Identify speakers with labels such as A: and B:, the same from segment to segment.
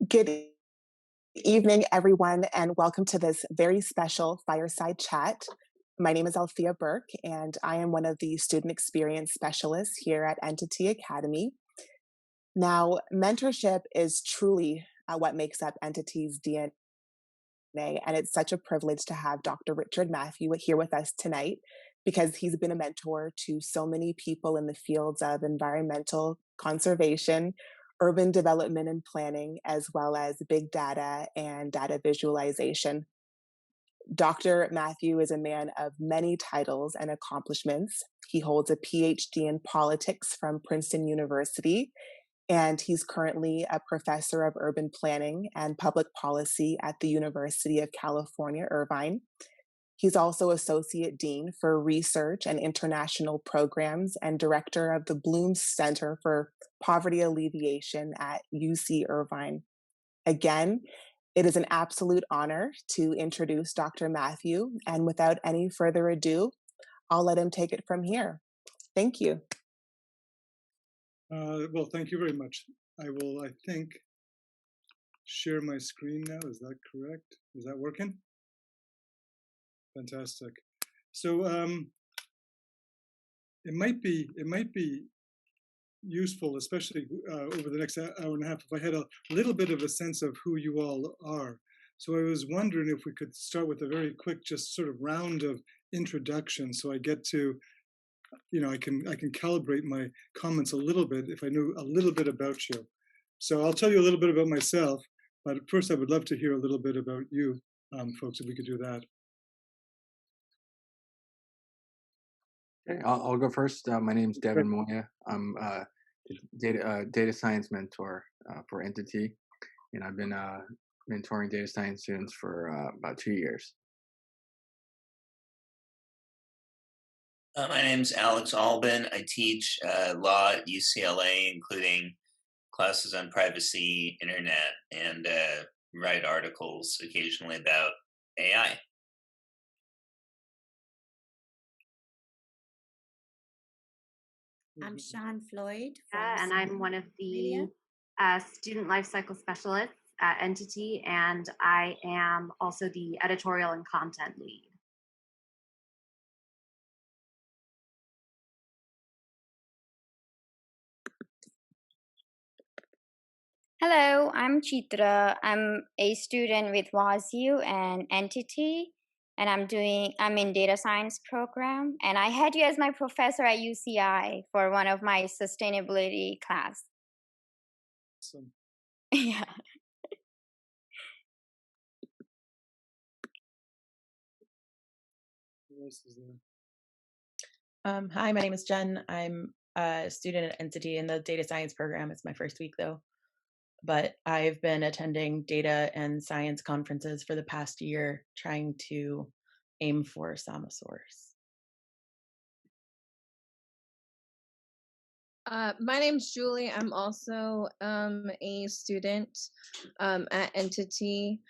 A: Good evening, everyone, and welcome to this very special Fireside Chat. My name is Althea Burke, and I am one of the student experience specialists here at Entity Academy. Now, mentorship is truly what makes up Entity's DNA, and it's such a privilege to have Dr. Richard Matthew here with us tonight because he's been a mentor to so many people in the fields of environmental conservation, urban development and planning, as well as big data and data visualization. Dr. Matthew is a man of many titles and accomplishments. He holds a PhD in politics from Princeton University, and he's currently a professor of urban planning and public policy at the University of California, Irvine. He's also Associate Dean for Research and International Programs and Director of the Bloom Center for Poverty Alleviation at UC Irvine. Again, it is an absolute honor to introduce Dr. Matthew, and without any further ado, I'll let him take it from here. Thank you.
B: Well, thank you very much. I will, I think, share my screen now. Is that correct? Is that working? Fantastic. So it might be useful, especially over the next hour and a half, if I had a little bit of a sense of who you all are. So I was wondering if we could start with a very quick, just sort of round of introduction, so I get to, I can calibrate my comments a little bit if I knew a little bit about you. So I'll tell you a little bit about myself, but first I would love to hear a little bit about you, folks, if we could do that.
C: Okay, I'll go first. My name's Devin Moya. I'm a data science mentor for Entity, and I've been mentoring data science students for about 2 years.
D: My name's Alex Albin. I teach law at UCLA, including classes on privacy, internet, and write articles occasionally about AI.
E: I'm Sean Floyd.
F: And I'm one of the student lifecycle specialists at Entity, and I am also the editorial and content lead.
E: Hello, I'm Chitra. I'm a student with WOZ and Entity, and I'm in data science program, and I had you as my professor at UCI for one of my sustainability class.
B: Awesome.
E: Yeah.
B: Who else is there?
G: Hi, my name is Jen. I'm a student at Entity in the data science program. It's my first week though, but I've been attending data and science conferences for the past year, trying to aim for Sama source.
H: My name's Julie. I'm also a student at Entity,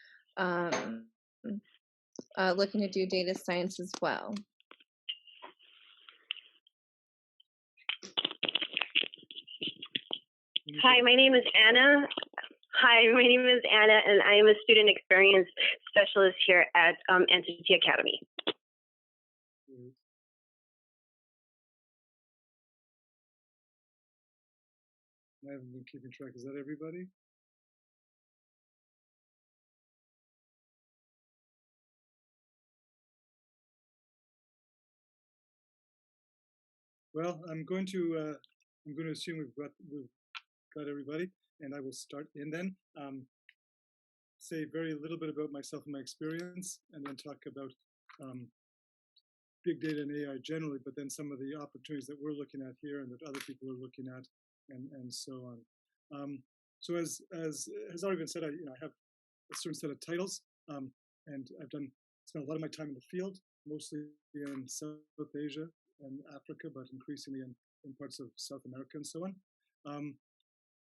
H: looking to do data science as well.
I: Hi, my name is Anna. And I am a student experience specialist here at Entity Academy.
B: I haven't been keeping track. Is that everybody? Well, I'm going to assume we've got everybody, and I will start in then. Say very little bit about myself and my experience, and then talk about big data and AI generally, but then some of the opportunities that we're looking at here and that other people are looking at, and so on. So as has already been said, I have a certain set of titles, and I've spent a lot of my time in the field, mostly in South Asia and Africa, but increasingly in parts of South America and so on.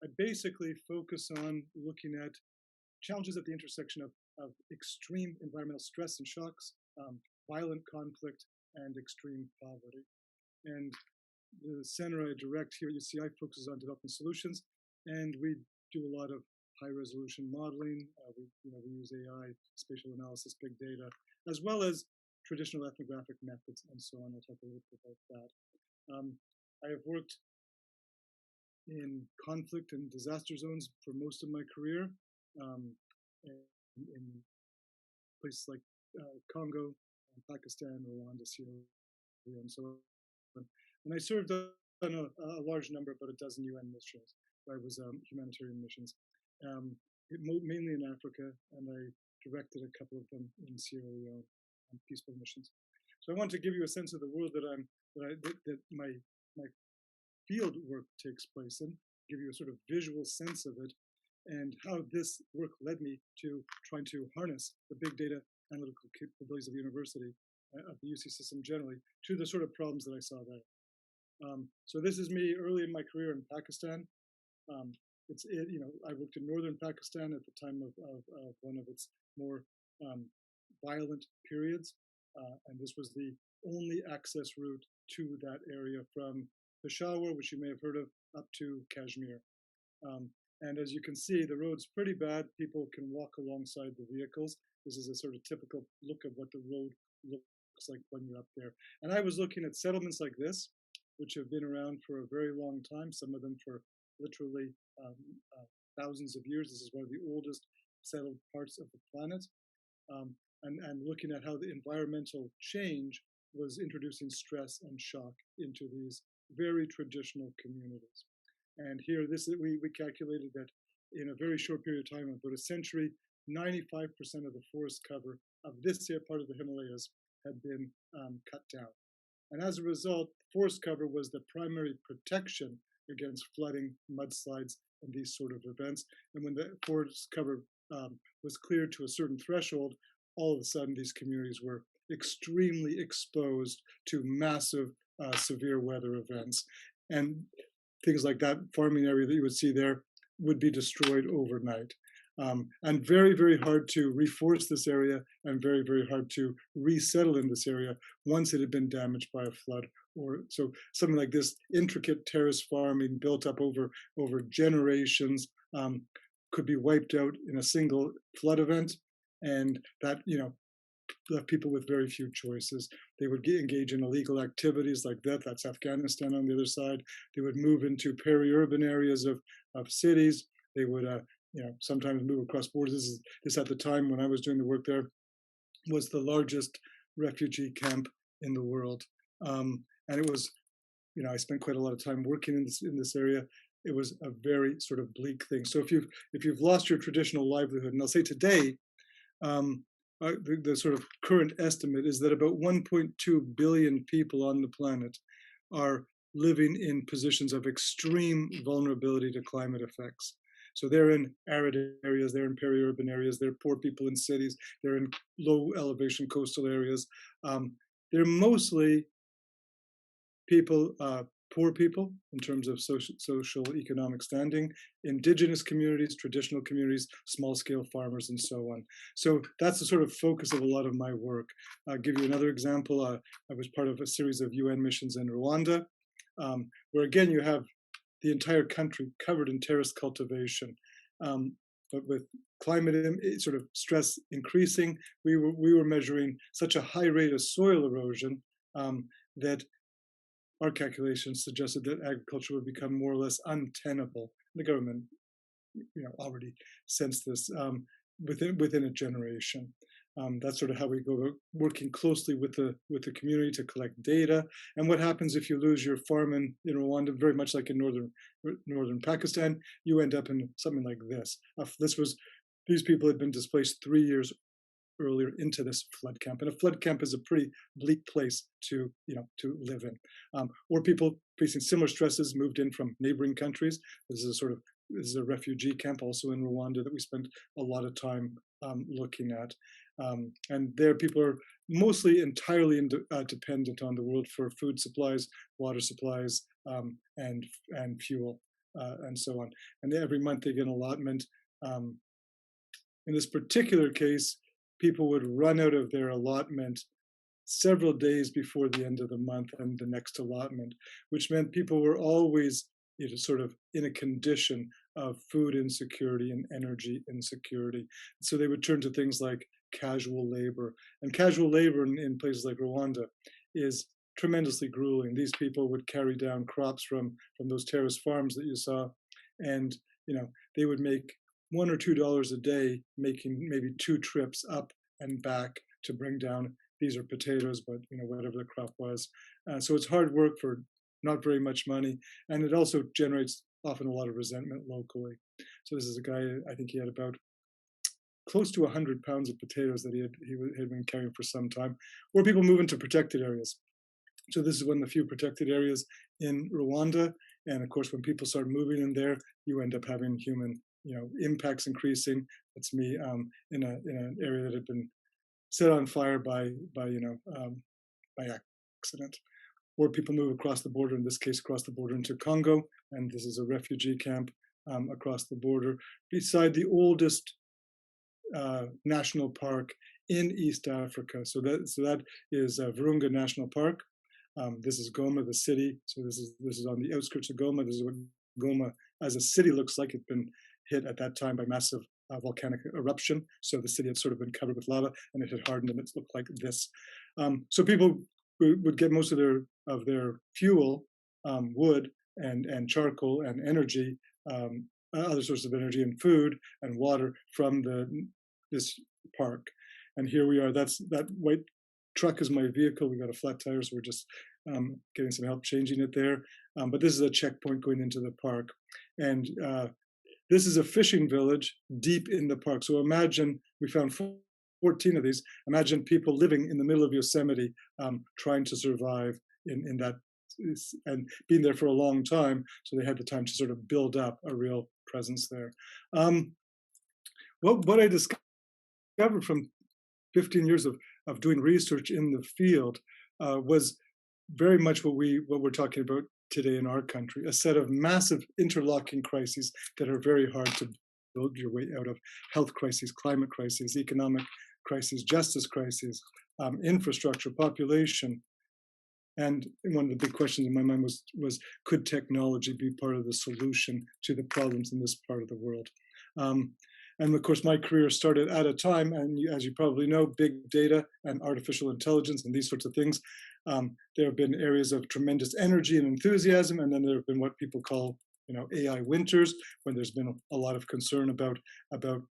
B: I basically focus on looking at challenges at the intersection of extreme environmental stress and shocks, violent conflict, and extreme poverty. And the center I direct here at UCI focuses on developing solutions, and we do a lot of high resolution modeling. We use AI, spatial analysis, big data, as well as traditional ethnographic methods and so on. I'll talk a little bit about that. I have worked in conflict and disaster zones for most of my career, in places like Congo, Pakistan, Rwanda, Sierra Leone, and so on. And I served on a large number, about a dozen UN missions. I was humanitarian missions, mainly in Africa, and I directed a couple of them in Sierra Leone, peaceful missions. So I want to give you a sense of the world that my field work takes place in, give you a sort of visual sense of it, and how this work led me to trying to harness the big data analytical capabilities of the university, of the UC system generally, to the sort of problems that I saw there. So this is me early in my career in Pakistan. I worked in northern Pakistan at the time of one of its more violent periods, and this was the only access route to that area from Peshawar, which you may have heard of, up to Kashmir. And as you can see, the road's pretty bad. People can walk alongside the vehicles. This is a sort of typical look of what the road looks like when you're up there. And I was looking at settlements like this, which have been around for a very long time, some of them for literally thousands of years. This is one of the oldest settled parts of the planet. And looking at how the environmental change was introducing stress and shock into these very traditional communities. And here, we calculated that in a very short period of time, about a century, 95% of the forest cover of this part of the Himalayas had been cut down. And as a result, forest cover was the primary protection against flooding, mudslides, and these sort of events. And when the forest cover was cleared to a certain threshold, all of a sudden these communities were extremely exposed to massive, severe weather events. And things like that farming area that you would see there would be destroyed overnight. And very, very hard to reforest this area, and very, very hard to resettle in this area once it had been damaged by a flood. Or so something like this intricate terrace farming built up over generations could be wiped out in a single flood event, and that left people with very few choices. They would engage in illegal activities like that. That's Afghanistan on the other side. They would move into peri-urban areas of cities. They would sometimes move across borders. This at the time when I was doing the work there was the largest refugee camp in the world. And it was, I spent quite a lot of time working in this area. It was a very sort of bleak thing. So if you've lost your traditional livelihood, and I'll say today, the sort of current estimate is that about 1.2 billion people on the planet are living in positions of extreme vulnerability to climate effects. So they're in arid areas, they're in peri-urban areas, they're poor people in cities, they're in low elevation coastal areas. They're mostly people, poor people in terms of social economic standing, indigenous communities, traditional communities, small scale farmers, and so on. So that's the sort of focus of a lot of my work. I'll give you another example. I was part of a series of UN missions in Rwanda, where again you have the entire country covered in terrace cultivation. But with climate sort of stress increasing, we were measuring such a high rate of soil erosion that our calculations suggested that agriculture would become more or less untenable. The government, already sensed this within a generation. That's sort of how we go about working closely with the community to collect data. And what happens if you lose your farm in Rwanda, very much like in northern Pakistan, you end up in something like this. These people had been displaced 3 years earlier into this flood camp, and a flood camp is a pretty bleak place to live in. Or people facing similar stresses moved in from neighboring countries. This is a refugee camp also in Rwanda that we spent a lot of time looking at. And there people are mostly entirely dependent on the world for food supplies, water supplies, and fuel, and so on. And every month they get an allotment. In this particular case, people would run out of their allotment several days before the end of the month and the next allotment, which meant people were always it is sort of in a condition of food insecurity and energy insecurity. So they would turn to things like casual labor. And casual labor in places like Rwanda is tremendously grueling. These people would carry down crops from those terrace farms that you saw, and they would make $1 or $2 a day, making maybe 2 trips up and back to bring down. These are potatoes, but whatever the crop was. So it's hard work for not very much money, and it also generates often a lot of resentment locally. So this is a guy, I think he had about close to 100 pounds of potatoes that he had been carrying for some time, where people move into protected areas. So this is one of the few protected areas in Rwanda. And of course, when people start moving in there, you end up having human, impacts increasing. That's me in an area that had been set on fire by accident. Or people move across the border, in this case, across the border into Congo, and this is a refugee camp across the border beside the oldest national park in East Africa. So that is Virunga National Park. This is Goma, the city. So this is on the outskirts of Goma. This is what Goma as a city looks like. It's been hit at that time by massive volcanic eruption. So the city had sort of been covered with lava, and it had hardened, and it looked like this. So people would get most of their fuel, wood and charcoal and energy, other sources of energy and food and water from this park. And here we are. That white truck is my vehicle. We got a flat tire, so we're just getting some help changing it there. But this is a checkpoint going into the park. And this is a fishing village deep in the park. So imagine we found 14 of these. Imagine people living in the middle of Yosemite trying to survive in that, and being there for a long time. So they had the time to sort of build up a real presence there. What I discovered from 15 years of doing research in the field was very much what we're talking about today in our country, a set of massive interlocking crises that are very hard to build your way out of: health crises, climate crises, economic crises, justice crises, infrastructure, population. And one of the big questions in my mind was could technology be part of the solution to the problems in this part of the world? And of course, my career started at a time, and as you probably know, big data and artificial intelligence and these sorts of things. There have been areas of tremendous energy and enthusiasm, and then there have been what people call, AI winters, when there's been a lot of concern about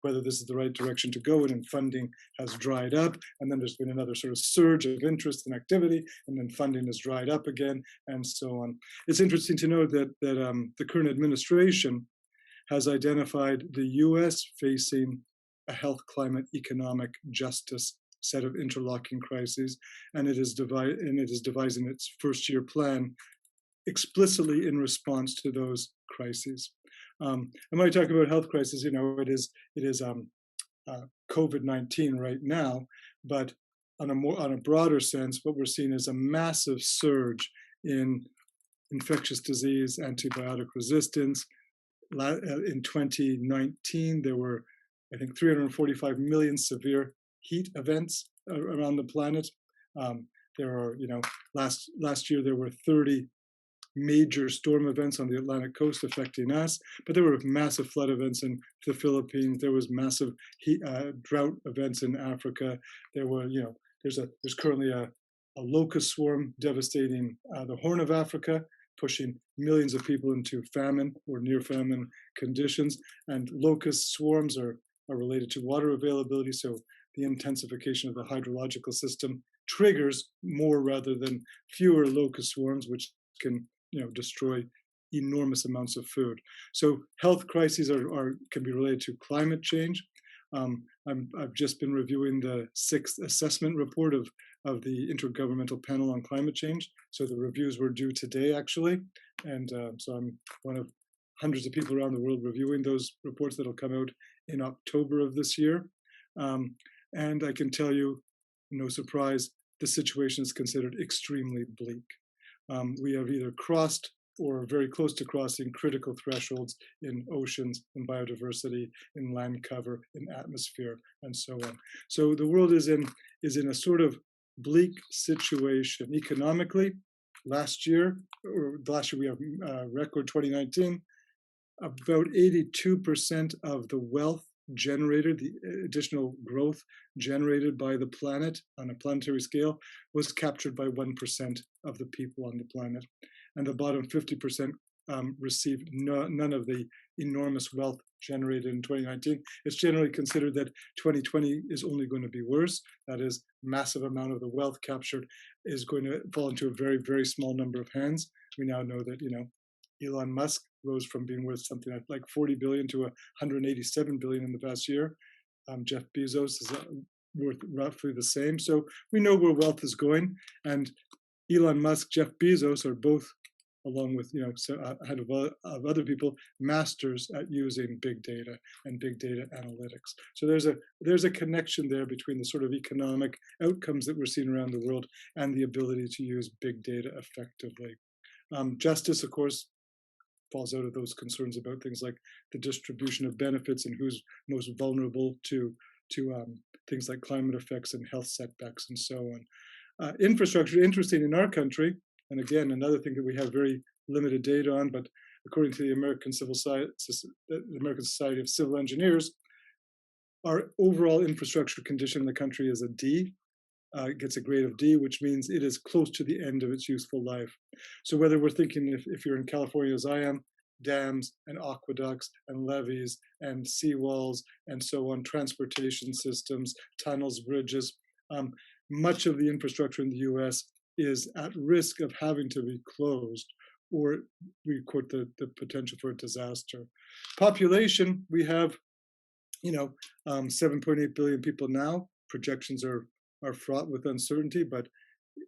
B: whether this is the right direction to go in, and funding has dried up. And then there's been another sort of surge of interest and activity, and then funding has dried up again, and so on. It's interesting to know that the current administration has identified the U.S. facing a health, climate, economic justice set of interlocking crises, and it is devising its first-year plan explicitly in response to those crises. And when I talk about health crisis, it is COVID-19 right now, but on a broader sense, what we're seeing is a massive surge in infectious disease, antibiotic resistance. In 2019, there were, I think, 345 million severe heat events around the planet. There are, last year there were 30 major storm events on the Atlantic coast affecting us, but there were massive flood events in the Philippines. There was massive drought events in Africa. There were, there's currently a locust swarm devastating the Horn of Africa, pushing millions of people into famine or near famine conditions. And locust swarms are related to water availability. So the intensification of the hydrological system triggers more rather than fewer locust swarms, which can destroy enormous amounts of food. So health crises can be related to climate change. I've just been reviewing the 6th assessment report of the Intergovernmental Panel on Climate Change. So the reviews were due today, actually. And so I'm one of hundreds of people around the world reviewing those reports that'll come out in October of this year. And I can tell you, no surprise, the situation is considered extremely bleak. We have either crossed or very close to crossing critical thresholds in oceans, in biodiversity, in land cover, in atmosphere, and so on. So the world is in a sort of bleak situation economically, last year, or last year we have record 2019, about 82% of the wealth generated, the additional growth generated by the planet on a planetary scale, was captured by 1% of the people on the planet. And the bottom 50% received none of the enormous wealth generated in 2019. It's generally considered that 2020 is only going to be worse. That is, massive amount of the wealth captured is going to fall into a very, very small number of hands. We now know that, Elon Musk rose from being worth something like 40 billion to 187 billion in the past year. Jeff Bezos is worth roughly the same. So we know where wealth is going. And Elon Musk, Jeff Bezos are both, along with ahead of other people, masters at using big data and big data analytics. So there's a connection there between the sort of economic outcomes that we're seeing around the world and the ability to use big data effectively. Justice, of course, falls out of those concerns about things like the distribution of benefits and who's most vulnerable to things like climate effects and health setbacks and so on. Infrastructure, interesting in our country, and again, another thing that we have very limited data on, but according to the American Society of Civil Engineers, our overall infrastructure condition in the country is a D. It gets a grade of D, which means it is close to the end of its useful life. So whether we're thinking, if you're in California as I am, dams and aqueducts and levees and seawalls and so on, transportation systems, tunnels, bridges, much of the infrastructure in the US is at risk of having to be closed, or we quote the potential for a disaster. Population, we have 7.8 billion people now. Projections are fraught with uncertainty, but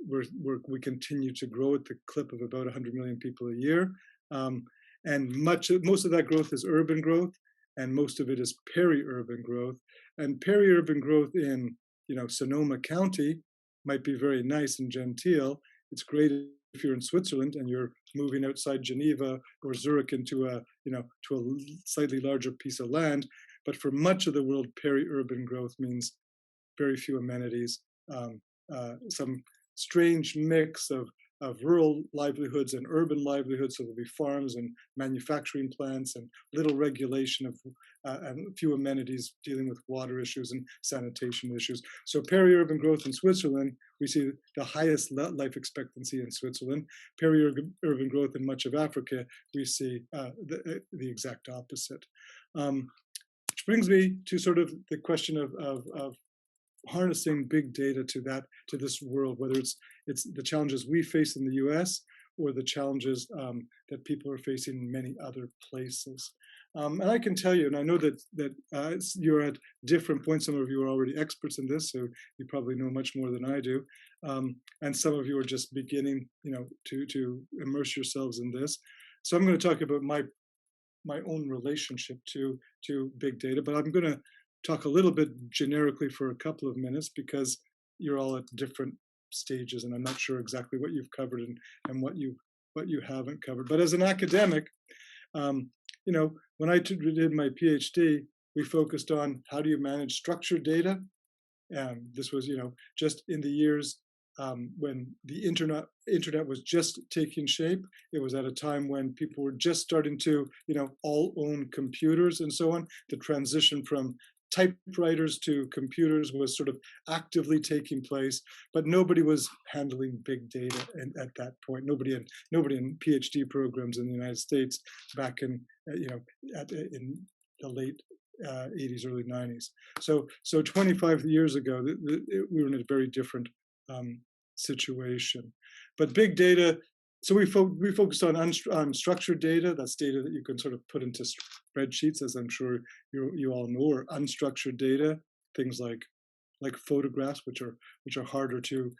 B: we continue to grow at the clip of about 100 million people a year. And most of that growth is urban growth, and most of it is peri-urban growth. And peri-urban growth in Sonoma County might be very nice and genteel. It's great if you're in Switzerland and you're moving outside Geneva or Zurich into a slightly larger piece of land. But for much of the world, peri-urban growth means very few amenities, some strange mix of rural livelihoods and urban livelihoods. So there'll be farms and manufacturing plants and little regulation of and few amenities dealing with water issues and sanitation issues. So peri-urban growth in Switzerland, we see the highest life expectancy in Switzerland. Peri-urban growth in much of Africa, we see the exact opposite. Which brings me to sort of the question of harnessing big data to this world, whether it's the challenges we face in the US or the challenges that people are facing in many other places. And I can tell you, and I know that you're at different points. Some of you are already experts in this, so you probably know much more than I do. And some of you are just beginning, to immerse yourselves in this. So I'm going to talk about my own relationship to big data, but I'm going to talk a little bit generically for a couple of minutes because you're all at different stages, and I'm not sure exactly what you've covered and what you haven't covered. But as an academic, when I did my PhD, we focused on how do you manage structured data. This was, just in the years when the internet was just taking shape. It was at a time when people were just starting to, all own computers and so on. The transition from typewriters to computers was sort of actively taking place, but nobody was handling big data at that point. Nobody in PhD programs in the United States back in in the late 80s, early 90s. So 25 years ago, we were in a very different situation. But big data. So we focused on unstructured data. That's data that you can sort of put into spreadsheets, as I'm sure you all know, or unstructured data, things like photographs, which are harder to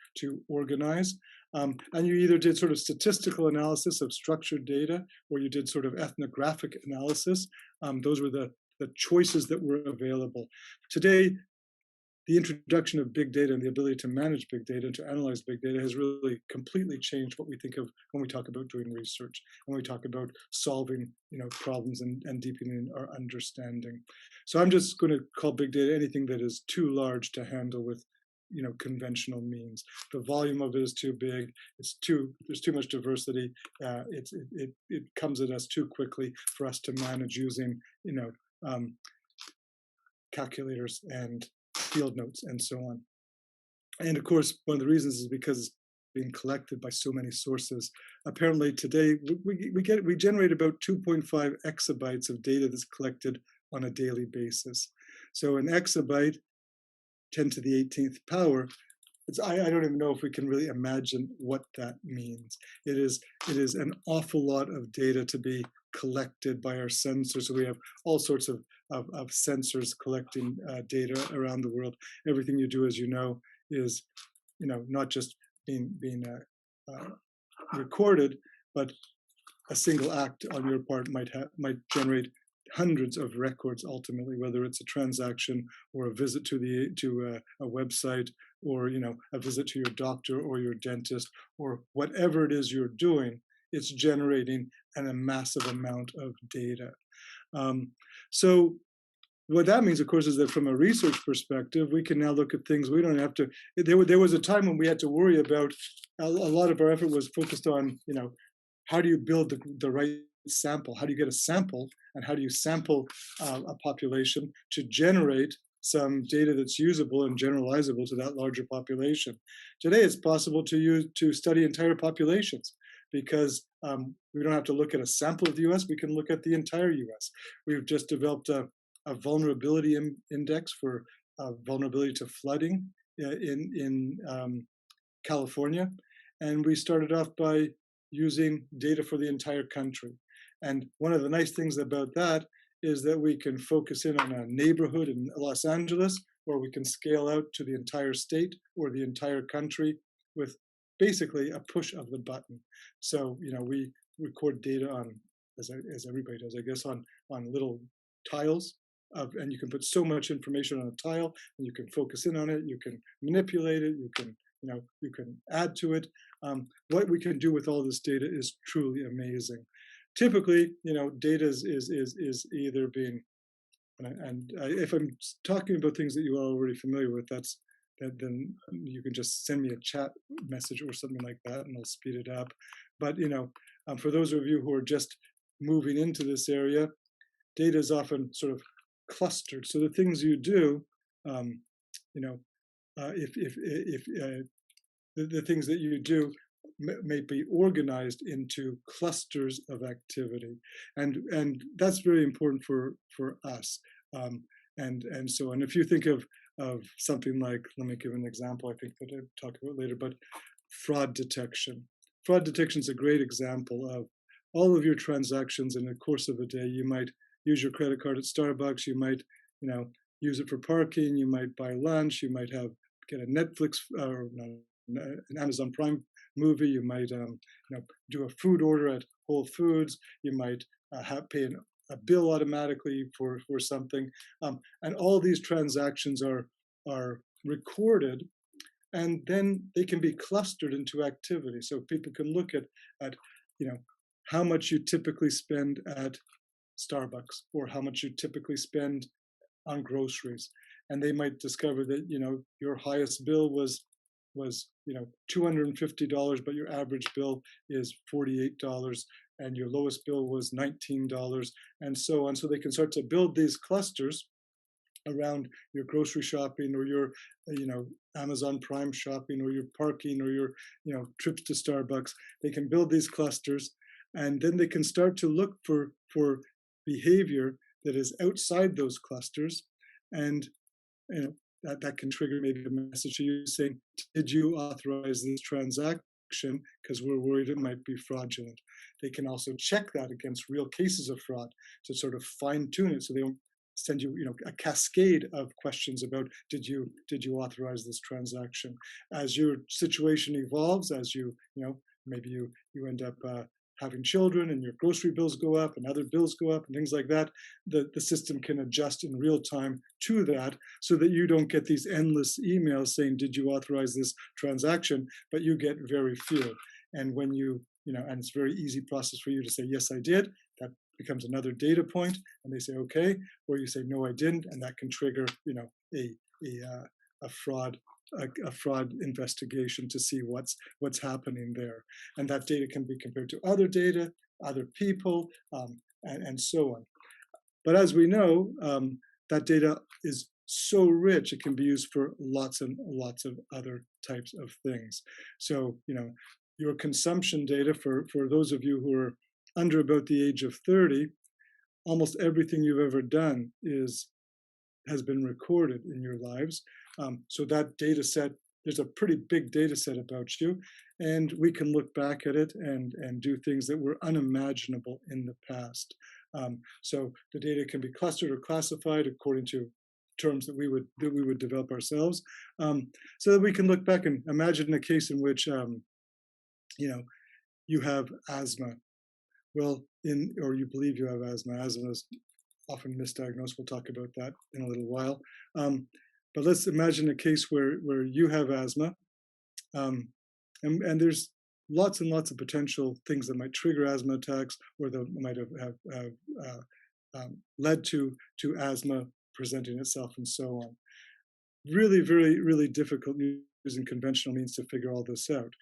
B: organize. And you either did sort of statistical analysis of structured data, or you did sort of ethnographic analysis. Those were the choices that were available. Today, the introduction of big data and the ability to manage big data and to analyze big data has really completely changed what we think of when we talk about doing research, when we talk about solving problems and deepening our understanding. So I'm just going to call big data anything that is too large to handle with conventional means. The volume of it is too big. There's too much diversity. It comes at us too quickly for us to manage using calculators and field notes and so on. And of course, one of the reasons is because it's being collected by so many sources. Apparently today, we generate about 2.5 exabytes of data that's collected on a daily basis. So an exabyte, 10 to the 18th power, I don't even know if we can really imagine what that means. It is an awful lot of data to be collected by our sensors. So we have all sorts of sensors collecting data around the world. Everything you do, as you know, is not just being recorded, but a single act on your part might generate hundreds of records ultimately, whether it's a transaction or a visit to a website, or a visit to your doctor or your dentist, or whatever it is you're doing. It's generating a massive amount of data. So what that means, of course, is that from a research perspective, we can now look at things we don't have to. There was a time when we had to worry about. A lot of our effort was focused on, how do you build the right sample? How do you get a sample, and how do you sample a population to generate some data that's usable and generalizable to that larger population? Today, it's possible to study entire populations, because we don't have to look at a sample of the U.S. We can look at the entire U.S. We've just developed a vulnerability index for vulnerability to flooding in California, and we started off by using data for the entire country. And one of the nice things about that is that we can focus in on a neighborhood in Los Angeles, or we can scale out to the entire state or the entire country with basically a push of the button. So we record data on, as everybody does, I guess, on little tiles. And you can put so much information on a tile, and you can focus in on it. You can manipulate it. You can add to it. What we can do with all this data is truly amazing. Typically, data is either being, and if I'm talking about things that you are already familiar with, then you can just send me a chat message or something like that, and I'll speed it up. But for those of you who are just moving into this area, data is often sort of clustered. So the things you do, if the things that you do may be organized into clusters of activity, and that's very important for us. And so, and if you think of something like, let me give an example, I think that I'll talk about later, but fraud detection. Fraud detection is a great example of all of your transactions in the course of a day. You might use your credit card at Starbucks. You might, use it for parking. You might buy lunch. You might get a Netflix or an Amazon Prime movie. You might, do a food order at Whole Foods. You might pay a bill automatically for something. And all these transactions are recorded, and then they can be clustered into activity. So people can look at how much you typically spend at Starbucks, or how much you typically spend on groceries, and they might discover that your highest bill was $250, but your average bill is $48, and your lowest bill was $19, and so on. So they can start to build these clusters around your grocery shopping, or your Amazon Prime shopping, or your parking, or your trips to Starbucks. They can build these clusters, and then they can start to look for behavior that is outside those clusters, and that can trigger maybe a message to you saying, did you authorize this transaction, because we're worried it might be fraudulent. They can also check that against real cases of fraud to sort of fine tune it, so they don't send you a cascade of questions about did you authorize this transaction. As your situation evolves, as maybe you end up having children, and your grocery bills go up, and other bills go up, and things like that, the system can adjust in real time to that, so that you don't get these endless emails saying, did you authorize this transaction, but you get very few. And when and it's a very easy process for you to say, yes, I did. That becomes another data point, and they say, okay, or you say, no, I didn't, and that can trigger, a fraud a fraud investigation to see what's happening there, and that data can be compared to other data, other people, and so on. But as we know, that data is so rich, it can be used for lots and lots of other types of things. So, your consumption data, for those of you who are under about the age of 30, almost everything you've ever done has been recorded in your lives. So that data set, there's a pretty big data set about you, and we can look back at it and do things that were unimaginable in the past. So the data can be clustered or classified according to terms that we would develop ourselves, so that we can look back and imagine a case in which you have asthma. Well, or you believe you have asthma. Asthma is often misdiagnosed. We'll talk about that in a little while. But let's imagine a case where you have asthma, and there's lots and lots of potential things that might trigger asthma attacks, or that might have led to asthma presenting itself, and so on. Really, very, really difficult using conventional means to figure all this out.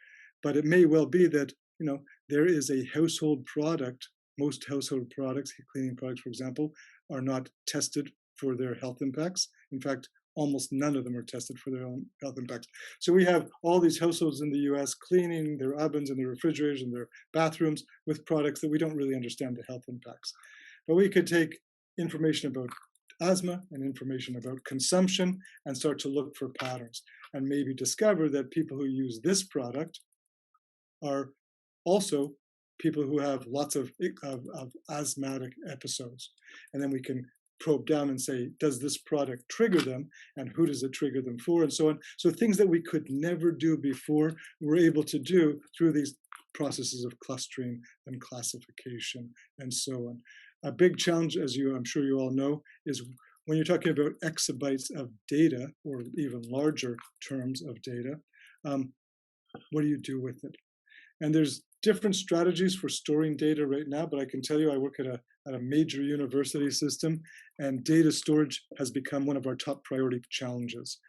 B: But it may well be that there is a household product. Most household products, cleaning products, for example, are not tested for their health impacts. In fact, almost none of them are tested for their own health impacts. So we have all these households in the US cleaning their ovens and their refrigerators and their bathrooms with products that we don't really understand the health impacts. But we could take information about asthma and information about consumption and start to look for patterns, and maybe discover that people who use this product are also people who have lots of asthmatic episodes. And then we can probe down and say, does this product trigger them, and who does it trigger them for, and so on. So things that we could never do before, we're able to do through these processes of clustering and classification and so on. A big challenge, as I'm sure you all know, is when you're talking about exabytes of data, or even larger terms of data, what do you do with it? And there's different strategies for storing data right now, but I can tell you I work at a major university system, and data storage has become one of our top priority challenges.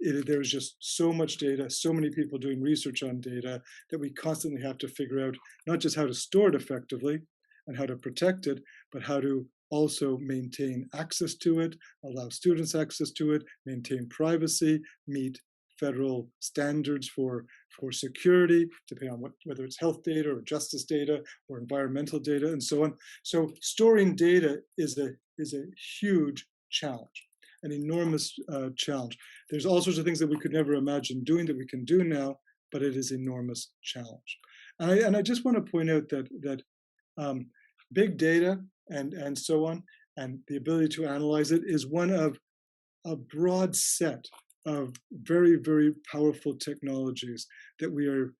B: There's just so much data, so many people doing research on data, that we constantly have to figure out not just how to store it effectively and how to protect it, but how to also maintain access to it, allow students access to it, maintain privacy, meet federal standards for security, depending on whether it's health data or justice data or environmental data and so on. So storing data is a huge challenge, an enormous challenge. There's all sorts of things that we could never imagine doing that we can do now, but it is an enormous challenge. And I just want to point out that big data and so on, and the ability to analyze it, is one of a broad set of very, very powerful technologies that we are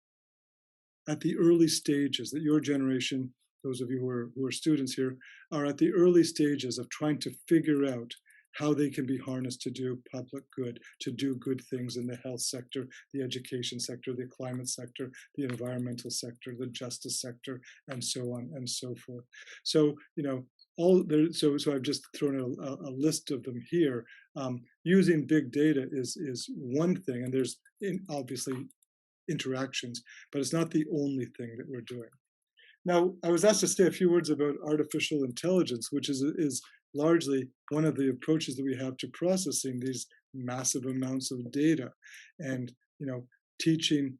B: at the early stages, that your generation, those of you who are students here, are at the early stages of trying to figure out how they can be harnessed to do public good, to do good things in the health sector, the education sector, the climate sector, the environmental sector, the justice sector, and so on and so forth. So, so I've just thrown a list of them here. Using big data is one thing, and there's obviously interactions, but it's not the only thing that we're doing. Now, I was asked to say a few words about artificial intelligence, which is largely one of the approaches that we have to processing these massive amounts of data, and teaching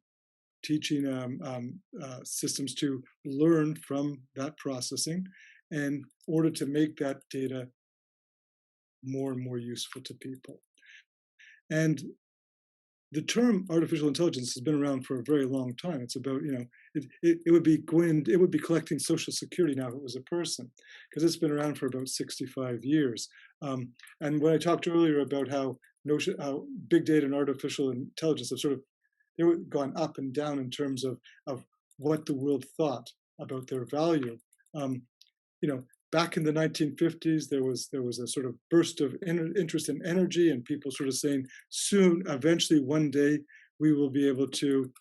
B: systems to learn from that processing in order to make that data more and more useful to people. And the term artificial intelligence has been around for a very long time. It's about, it would be collecting Social Security now if it was a person, because it's been around for about 65 years. And when I talked earlier about how big data and artificial intelligence have they've gone up and down in terms of what the world thought about their value. Back in the 1950s, there was a sort of burst of interest in energy, and people sort of saying, soon, eventually, one day, we will be able to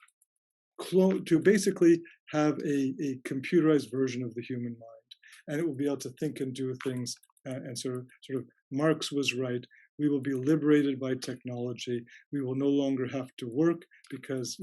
B: basically have a computerized version of the human mind, and it will be able to think and do things. And sort of, Marx was right. we will be liberated by technology. We will no longer have to work because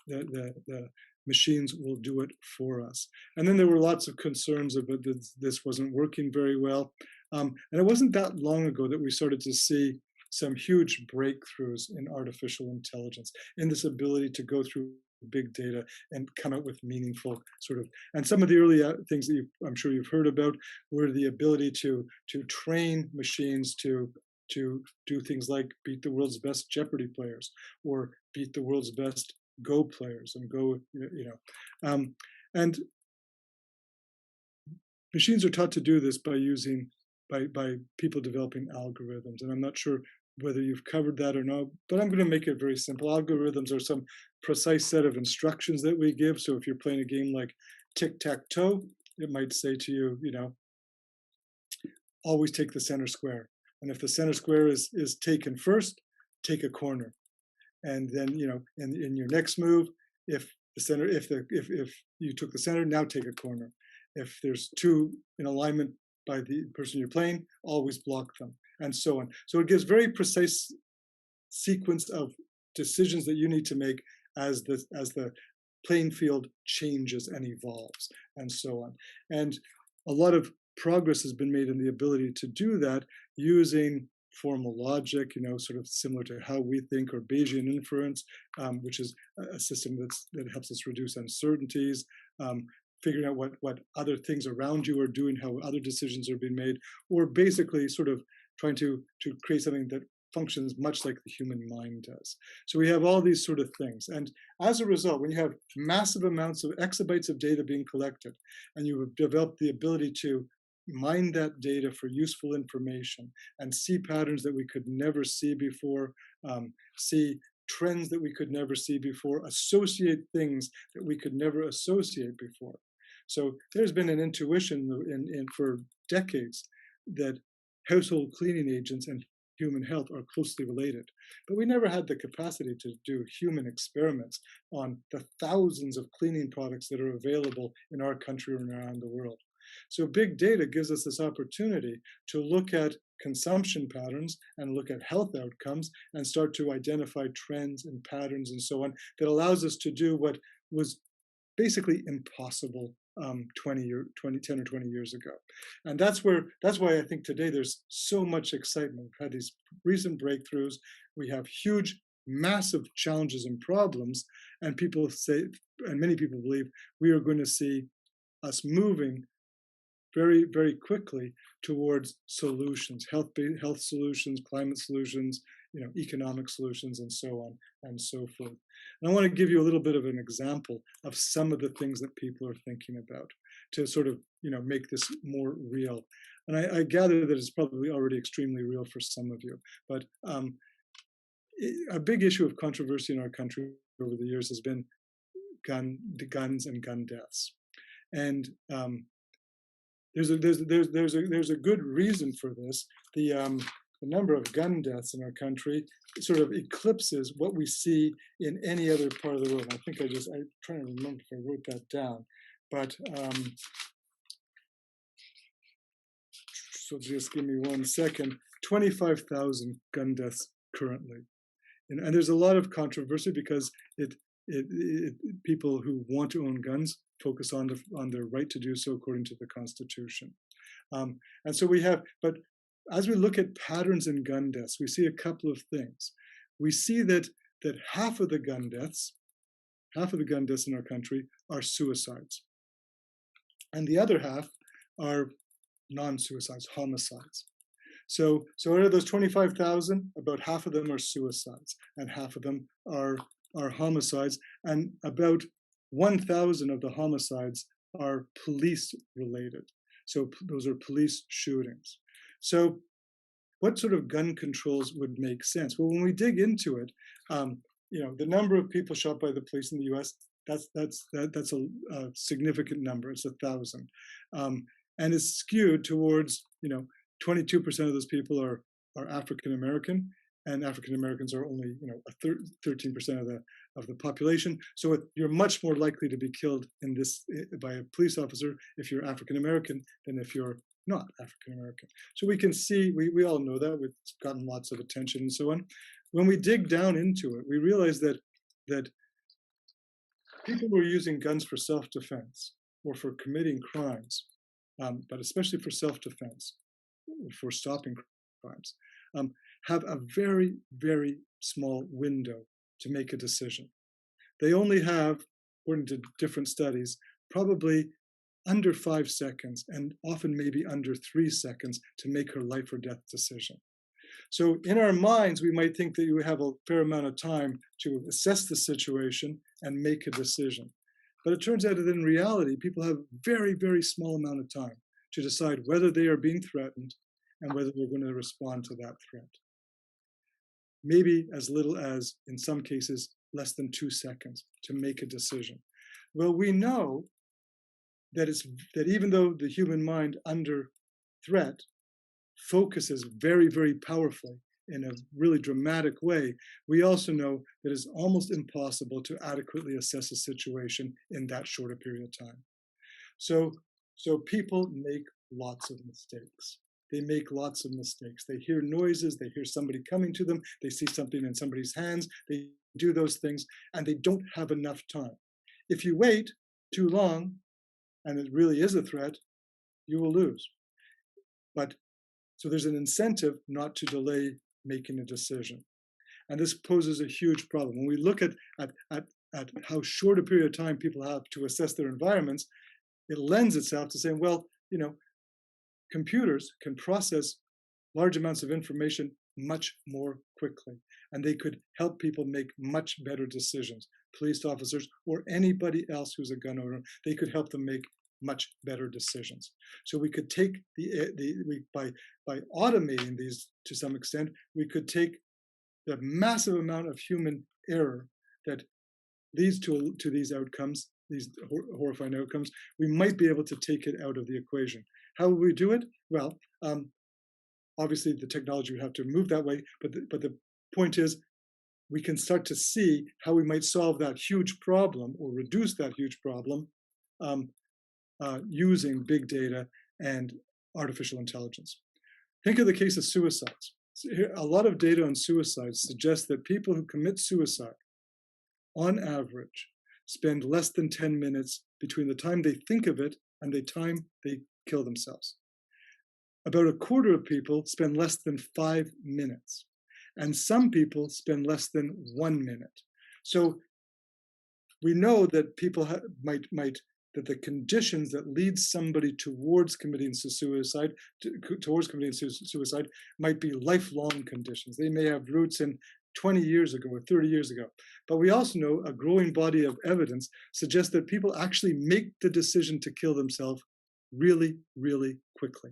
B: the machines will do it for us. And then there were lots of concerns about this wasn't working very well. And it wasn't that long ago that we started to see some huge breakthroughs in artificial intelligence, in this ability to go through big data and come out with meaningful sort of, and some of the early things that I'm sure you've heard about were the ability to train machines to do things like beat the world's best Jeopardy players or beat the world's best Go players and Go, and machines are taught to do this by using by people developing algorithms. And I'm not sure whether you've covered that or not, but I'm going to make it very simple. Algorithms are some precise set of instructions that we give. So if you're playing a game like tic-tac-toe, it might say to you, always take the center square. And if the center square is taken first, take a corner. And then, in your next move, if you took the center, now take a corner. If there's two in alignment by the person you're playing, always block them, and so on. So it gives very precise sequence of decisions that you need to make as the playing field changes and evolves, and so on. And a lot of progress has been made in the ability to do that using formal logic, sort of similar to how we think, or Bayesian inference, which is a system that helps us reduce uncertainties, figuring out what other things around you are doing, how other decisions are being made, or basically sort of trying to create something that functions much like the human mind does. So we have all these sort of things. And as a result, when you have massive amounts of exabytes of data being collected, and you have developed the ability to mine that data for useful information and see patterns that we could never see before, see trends that we could never see before, associate things that we could never associate before. So there's been an intuition for decades that household cleaning agents and human health are closely related. But we never had the capacity to do human experiments on the thousands of cleaning products that are available in our country and around the world. So big data gives us this opportunity to look at consumption patterns and look at health outcomes and start to identify trends and patterns and so on that allows us to do what was basically impossible 10 or 20 years ago. And that's why I think today there's so much excitement. We've had these recent breakthroughs. We have huge, massive challenges and problems. And people say, and many people believe, we are going to see us moving very, very quickly towards solutions, health solutions, climate solutions, economic solutions, and so on and so forth. And I want to give you a little bit of an example of some of the things that people are thinking about to sort of, make this more real. And I gather that it's probably already extremely real for some of you. But a big issue of controversy in our country over the years has been guns and gun deaths. And there's a good reason for this. The number of gun deaths in our country sort of eclipses what we see in any other part of the world. I think I'm trying to remember if I wrote that down, but so just give me 1 second. 25,000 gun deaths currently, and there's a lot of controversy because people who want to own guns focus on their right to do so according to the Constitution, and so we have. But as we look at patterns in gun deaths, we see a couple of things. We see that half of the gun deaths in our country are suicides, and the other half are non-suicides, homicides. So out of those 25,000, about half of them are suicides, and half of them are homicides, and about 1,000 of the homicides are police related. So those are police shootings. So what sort of gun controls would make sense? Well, when we dig into it, the number of people shot by the police in the U.S., that's a significant number. It's 1,000. And it's skewed towards, 22% of those people are African American, and African Americans are only, 13% of the population. So you're much more likely to be killed by a police officer if you're African American than if you're not African American. So we can see, we all know that, we've gotten lots of attention and so on. When we dig down into it, we realize that people who are using guns for self-defense or for committing crimes, but especially for self-defense, for stopping crimes, have a very, very small window to make a decision. They only have, according to different studies, probably under 5 seconds and often maybe under 3 seconds to make her life or death decision. So in our minds, we might think that you have a fair amount of time to assess the situation and make a decision. But it turns out that in reality, people have very, very small amount of time to decide whether they are being threatened and whether they're going to respond to that threat. Maybe as little as, in some cases, less than 2 seconds to make a decision. Well, we know that even though the human mind under threat focuses very, very powerfully in a really dramatic way, we also know that it's almost impossible to adequately assess a situation in that short a period of time. So people make lots of mistakes. They make lots of mistakes. They hear noises, they hear somebody coming to them, they see something in somebody's hands, they do those things, and they don't have enough time. If you wait too long, and it really is a threat, you will lose. So there's an incentive not to delay making a decision. And this poses a huge problem. When we look at how short a period of time people have to assess their environments, it lends itself to saying, well, computers can process large amounts of information much more quickly, and they could help people make much better decisions. Police officers or anybody else who's a gun owner, they could help them make much better decisions. So we could take by automating these to some extent, we could take the massive amount of human error that leads to these outcomes, these horrifying outcomes. We might be able to take it out of the equation. How will we do it? Well, obviously the technology would have to move that way, but the point is, we can start to see how we might solve that huge problem or reduce that huge problem using big data and artificial intelligence. Think of the case of suicides. A lot of data on suicides suggests that people who commit suicide, on average, spend less than 10 minutes between the time they think of it and the time they kill themselves. About a quarter of people spend less than 5 minutes, and some people spend less than 1 minute. So we know that people that the conditions that lead somebody towards committing suicide might be lifelong conditions. They may have roots in 20 years ago or 30 years ago. But we also know a growing body of evidence suggests that people actually make the decision to kill themselves really, really quickly.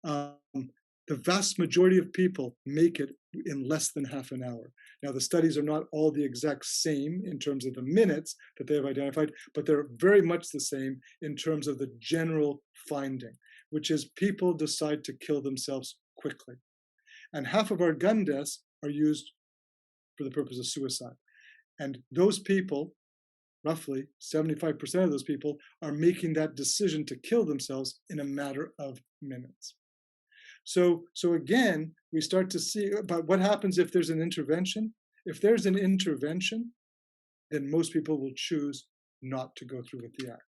B: The vast majority of people make it in less than half an hour. Now, the studies are not all the exact same in terms of the minutes that they have identified, but they're very much the same in terms of the general finding, which is people decide to kill themselves quickly. And half of our gun deaths are used for the purpose of suicide. And those people, roughly 75% of those people, are making that decision to kill themselves in a matter of minutes. So again, we start to see about what happens if there's an intervention. If there's an intervention, then most people will choose not to go through with the act.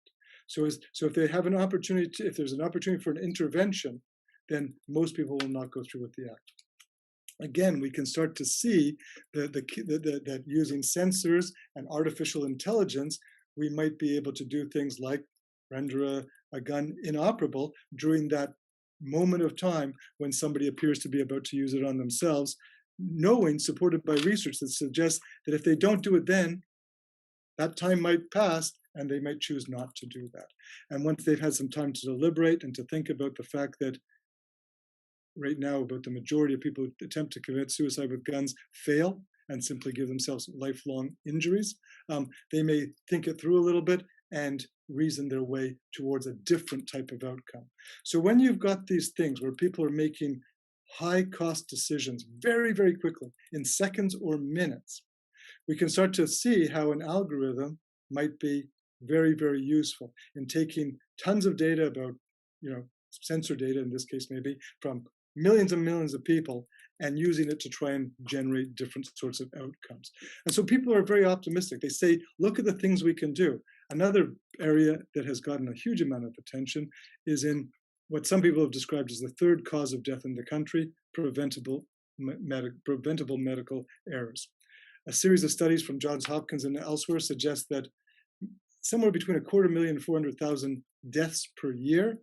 B: So if they have an opportunity, if there's an opportunity for an intervention, then most people will not go through with the act. Again, we can start to see that using sensors and artificial intelligence, we might be able to do things like render a gun inoperable during that moment of time when somebody appears to be about to use it on themselves, knowing, supported by research that suggests that if they don't do it then, that time might pass and they might choose not to do that. And once they've had some time to deliberate and to think about the fact that right now about the majority of people who attempt to commit suicide with guns fail and simply give themselves lifelong injuries, they may think it through a little bit and reason their way towards a different type of outcome. So when you've got these things where people are making high cost decisions very, very quickly in seconds or minutes, we can start to see how an algorithm might be very, very useful in taking tons of data about, sensor data, in this case maybe, from millions and millions of people, and using it to try and generate different sorts of outcomes. And so people are very optimistic. They say, look at the things we can do. Another area that has gotten a huge amount of attention is in what some people have described as the third cause of death in the country, preventable medical errors. A series of studies from Johns Hopkins and elsewhere suggest that somewhere between 250,000 and 400,000 deaths per year.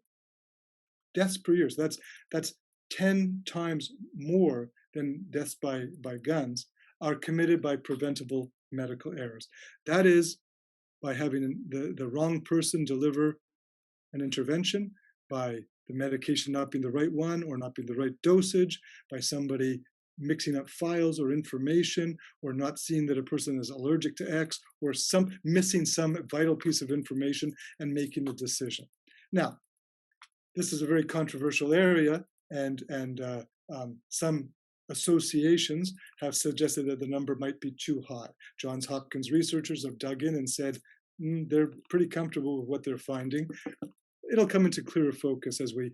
B: So that's 10 times more than deaths by guns are committed by preventable medical errors. That is by having the wrong person deliver an intervention, by the medication not being the right one or not being the right dosage, by somebody mixing up files or information, or not seeing that a person is allergic to X, or missing some vital piece of information and making the decision. Now, this is a very controversial area, and some associations have suggested that the number might be too high. Johns Hopkins researchers have dug in and said they're pretty comfortable with what they're finding. It'll come into clearer focus as we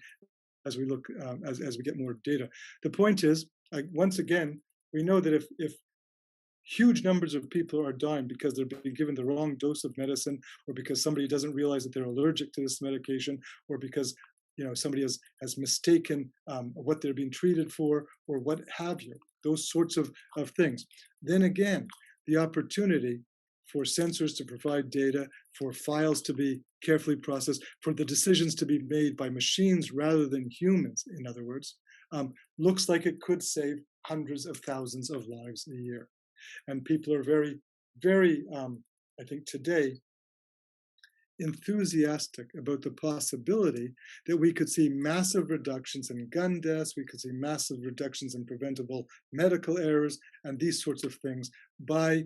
B: look as we get more data. The point is, once again, we know that if huge numbers of people are dying because they're being given the wrong dose of medicine, or because somebody doesn't realize that they're allergic to this medication, or because somebody has mistaken what they're being treated for, or what have you, those sorts of things, then again, the opportunity for sensors to provide data, for files to be carefully processed, for the decisions to be made by machines rather than humans, in other words, looks like it could save hundreds of thousands of lives a year. And people are very, very, I think today, enthusiastic about the possibility that we could see massive reductions in gun deaths, we could see massive reductions in preventable medical errors, and these sorts of things by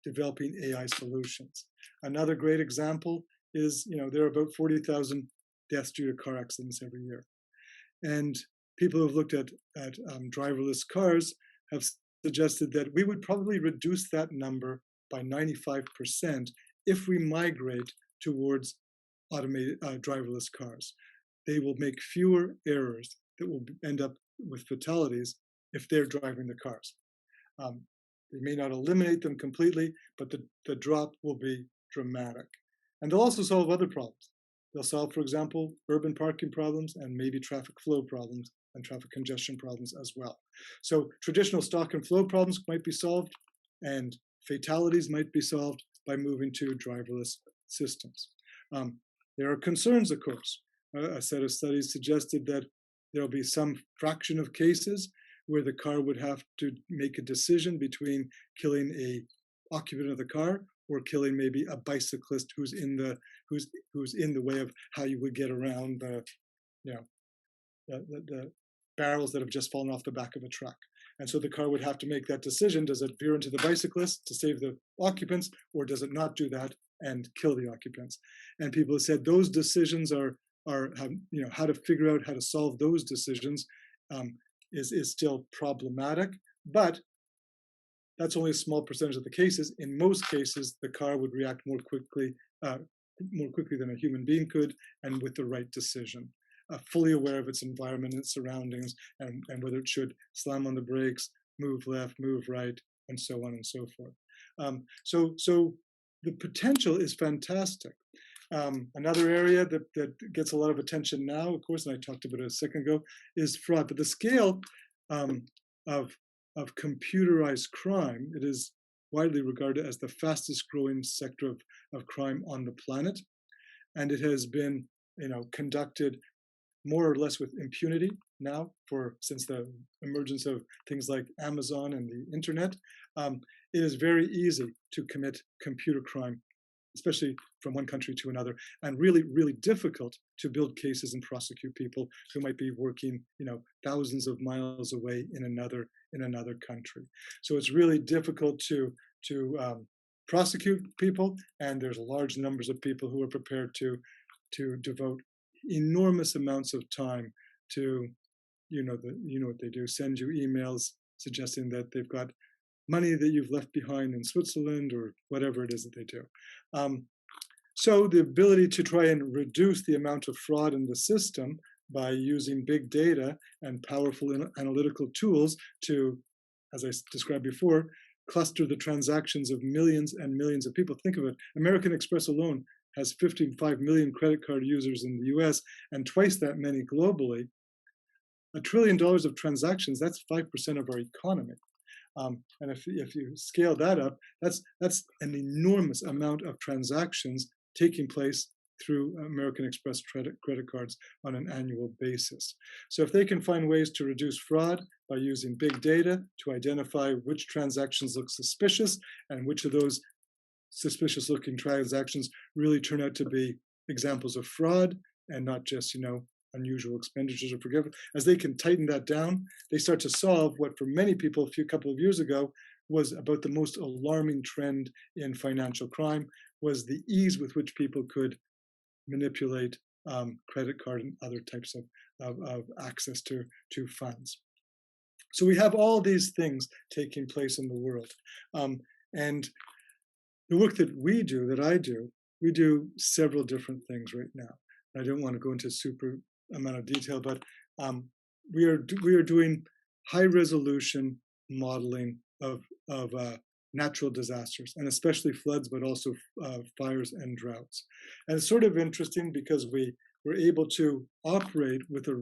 B: developing AI solutions. Another great example is, there are about 40,000 deaths due to car accidents every year. And people who have looked at driverless cars have suggested that we would probably reduce that number by 95% if we migrate towards automated driverless cars. They will make fewer errors that will end up with fatalities if they're driving the cars. They may not eliminate them completely, but the drop will be dramatic. And they'll also solve other problems. They'll solve, for example, urban parking problems and maybe traffic flow problems and traffic congestion problems as well. So traditional stock and flow problems might be solved, and fatalities might be solved by moving to driverless systems. There are concerns, of course. A set of studies suggested that there'll be some fraction of cases where the car would have to make a decision between killing a occupant of the car or killing maybe a bicyclist who's in the way of how you would get around the barrels that have just fallen off the back of a truck. And so the car would have to make that decision. Does it veer into the bicyclist to save the occupants, or does it not do that and kill the occupants? And people have said those decisions are how to figure out how to solve those decisions is still problematic, but that's only a small percentage of the cases. In most cases, the car would react more quickly than a human being could, and with the right decision, fully aware of its environment and its surroundings, and whether it should slam on the brakes, move left, move right, and so on and so forth. So the potential is fantastic. Another area that gets a lot of attention now, of course, and I talked about it a second ago, is fraud. But the scale of computerized crime, it is widely regarded as the fastest growing sector of crime on the planet. And it has been, conducted more or less with impunity now since the emergence of things like Amazon and the internet. It is very easy to commit computer crime, especially from one country to another, and really, really difficult to build cases and prosecute people who might be working, thousands of miles away in another country. So it's really difficult to prosecute people, and there's large numbers of people who are prepared to devote enormous amounts of time to, what they do, send you emails suggesting that they've got money that you've left behind in Switzerland or whatever it is that they do. So the ability to try and reduce the amount of fraud in the system by using big data and powerful analytical tools to, as I described before, cluster the transactions of millions and millions of people. Think of it, American Express alone has 55 million credit card users in the US and twice that many globally. $1 trillion of transactions, that's 5% of our economy. And if you scale that up, that's an enormous amount of transactions taking place through American Express credit cards on an annual basis. So if they can find ways to reduce fraud by using big data to identify which transactions look suspicious and which of those suspicious looking transactions really turn out to be examples of fraud and not just, unusual expenditures or forgiveness, as they can tighten that down, they start to solve what for many people a couple of years ago was about the most alarming trend in financial crime, was the ease with which people could manipulate credit card and other types of access to funds. So we have all these things taking place in the world. And the work that I do, we do several different things right now. I don't want to go into super amount of detail, but we are doing high resolution modeling of natural disasters, and especially floods, but also fires and droughts. And it's sort of interesting because we were able to operate with a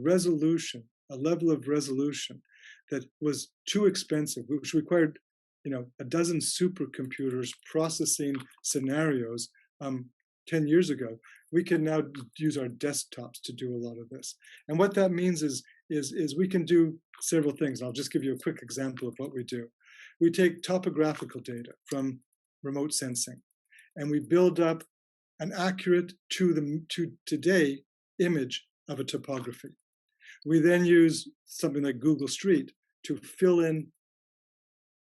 B: level of resolution that was too expensive, which required, a dozen supercomputers processing scenarios 10 years ago. We can now use our desktops to do a lot of this. And what that means is we can do several things. I'll just give you a quick example of what we do. We take topographical data from remote sensing, and we build up an accurate to today image of a topography. We then use something like Google Street to fill in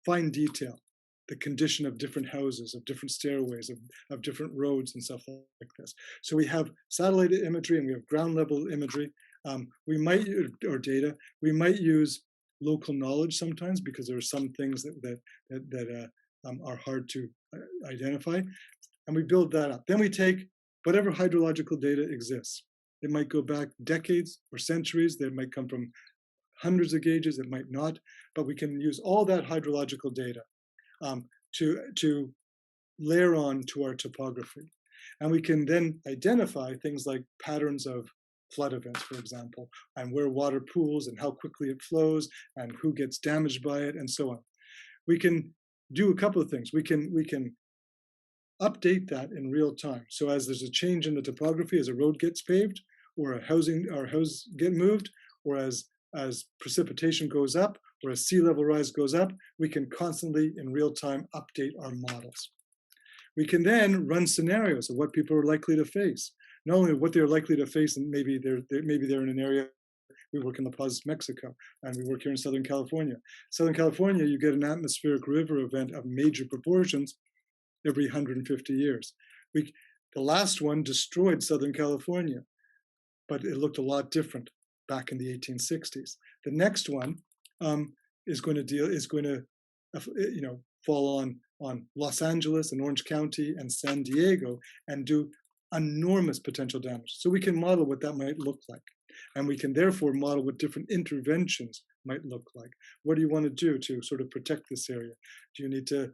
B: fine detail, the condition of different houses, of different stairways, of different roads and stuff like this. So we have satellite imagery and we have ground level imagery. Or data. We might use local knowledge sometimes because there are some things that are hard to identify, and we build that up. Then we take whatever hydrological data exists. It might go back decades or centuries. That might come from hundreds of gauges. It might not, but we can use all that hydrological data to layer on to our topography. And we can then identify things like patterns of flood events, for example, and where water pools and how quickly it flows and who gets damaged by it and so on. We can do a couple of things. We can update that in real time. So as there's a change in the topography, as a road gets paved or a house get moved, or as precipitation goes up, or as sea level rise goes up, we can constantly, in real time, update our models. We can then run scenarios of what people are likely to face. Not only what they're likely to face, and maybe they're in an area. We work in La Paz, Mexico, and we work here in Southern California. Southern California, you get an atmospheric river event of major proportions every 150 years. The last one destroyed Southern California, but it looked a lot different back in the 1860s. The next one is going to fall on Los Angeles and Orange County and San Diego and do enormous potential damage. So we can model what that might look like. And we can therefore model what different interventions might look like. What do you want to do to sort of protect this area? Do you need to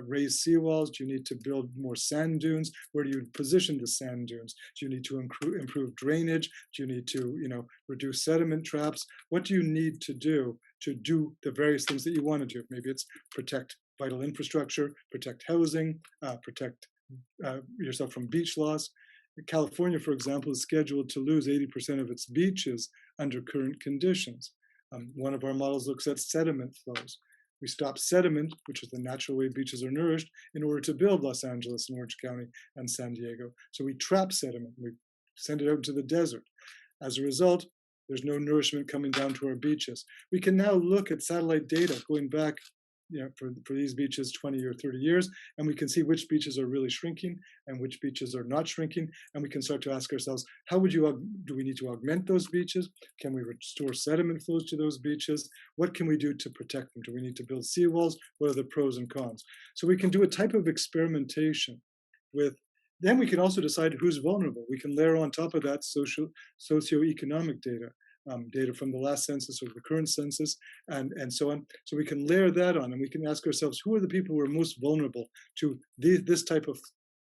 B: raise seawalls? Do you need to build more sand dunes? Where do you position the sand dunes? Do you need to improve drainage? Do you need to reduce sediment traps? What do you need to do the various things that you want to do? Maybe it's protect vital infrastructure, protect housing, protect yourself from beach loss. California, for example, is scheduled to lose 80% of its beaches under current conditions. One of our models looks at sediment flows. We stop sediment, which is the natural way beaches are nourished, in order to build Los Angeles and Orange County and San Diego. So we trap sediment. We send it out into the desert. As a result, there's no nourishment coming down to our beaches. We can now look at satellite data going back for these beaches 20 or 30 years, and we can see which beaches are really shrinking and which beaches are not shrinking, and we can start to ask ourselves, do we need to augment those beaches? Can we restore sediment flows to those beaches? What can we do to protect them? Do we need to build seawalls? What are the pros and cons? So we can do a type of experimentation with Then we can also decide who's vulnerable. We can layer on top of that socioeconomic data, data from the last census or the current census, and so on. So we can layer that on, and we can ask ourselves, who are the people who are most vulnerable to this type of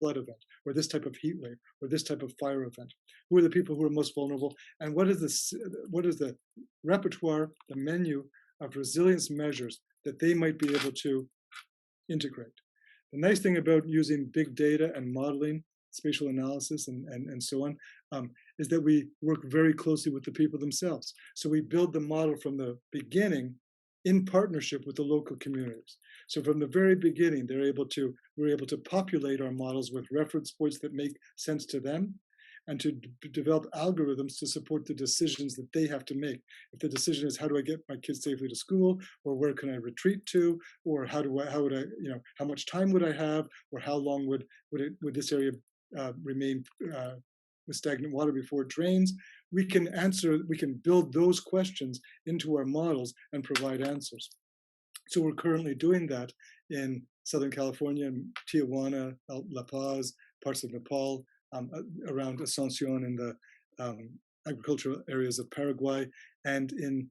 B: flood event, or this type of heat wave, or this type of fire event? Who are the people who are most vulnerable? And what is the repertoire, the menu of resilience measures that they might be able to integrate? The nice thing about using big data and modeling, spatial analysis, and so on, is that we work very closely with the people themselves. So we build the model from the beginning in partnership with the local communities. So from the very beginning, we're able to populate our models with reference points that make sense to them, and to develop algorithms to support the decisions that they have to make. If the decision is, how do I get my kids safely to school, or where can I retreat to, or how much time would I have, or how long would this area remain with stagnant water before it drains? We can build those questions into our models and provide answers. So we're currently doing that in Southern California, Tijuana, La Paz, parts of Nepal, around Asuncion in the agricultural areas of Paraguay, and in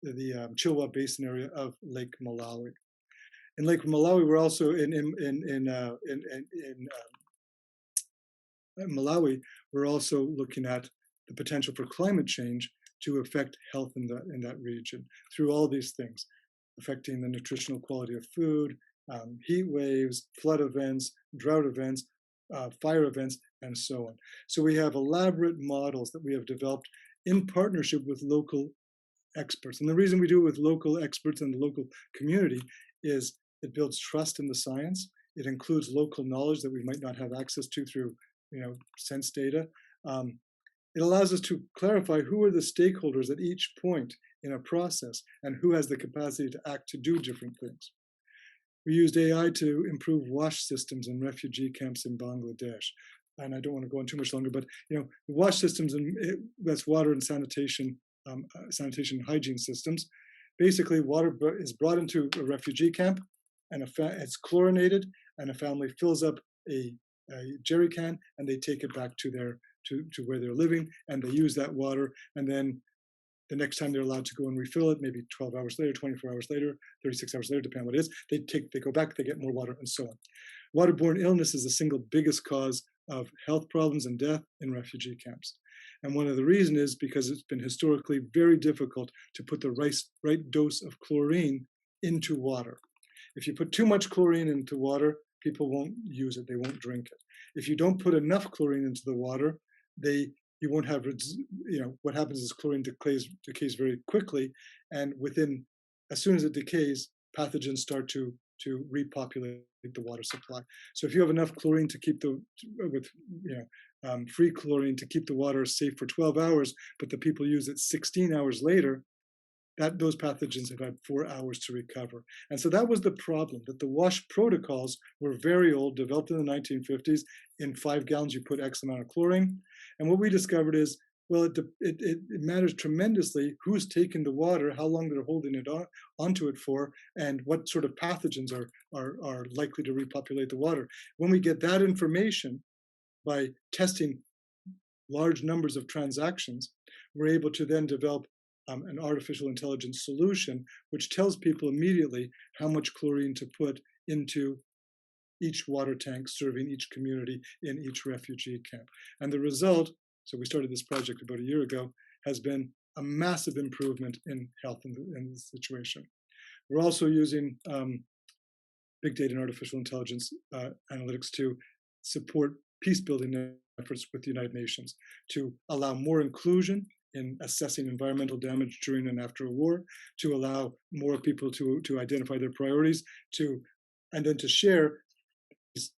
B: the Chilwa Basin area of Lake Malawi. In Lake Malawi, we're also in Malawi, we're also looking at the potential for climate change to affect health in that region through all these things, affecting the nutritional quality of food, heat waves, flood events, drought events, fire events, and so on. So we have elaborate models that we have developed in partnership with local experts. And the reason we do it with local experts and the local community is it builds trust in the science. It includes local knowledge that we might not have access to through sense data. It allows us to clarify who are the stakeholders at each point in a process and who has the capacity to act to do different things. We used AI to improve wash systems in refugee camps in Bangladesh. And I don't want to go on too much longer, but wash systems, that's water and sanitation, sanitation and hygiene systems. Basically, water is brought into a refugee camp, and it's chlorinated, and a family fills up a jerry can, and they take it back to where they're living, and they use that water, and then the next time they're allowed to go and refill it, maybe 12 hours later, 24 hours later, 36 hours later, depending on what it is, they go back, they get more water, and so on. Waterborne illness is the single biggest cause of health problems and death in refugee camps. And one of the reasons is because it's been historically very difficult to put the right dose of chlorine into water. If you put too much chlorine into water, people won't use it, they won't drink it. If you don't put enough chlorine into the water, you won't have, what happens is chlorine decays very quickly, and as soon as it decays, pathogens start to repopulate the water supply. So if you have enough chlorine to keep free chlorine to keep the water safe for 12 hours, but the people use it 16 hours later, those pathogens have had 4 hours to recover. And so that was the problem, that the wash protocols were very old, developed in the 1950s. In 5 gallons, you put X amount of chlorine. And what we discovered is, well, it matters tremendously who's taking the water, how long they're holding it onto it for, and what sort of pathogens are likely to repopulate the water. When we get that information by testing large numbers of transactions, we're able to then develop an artificial intelligence solution, which tells people immediately how much chlorine to put into each water tank serving each community in each refugee camp. And the result, so we started this project about a year ago, has been a massive improvement in health in this situation. We're also using big data and artificial intelligence analytics to support peace building efforts with the United Nations, to allow more inclusion in assessing environmental damage during and after a war, to allow more people to identify their priorities, and then to share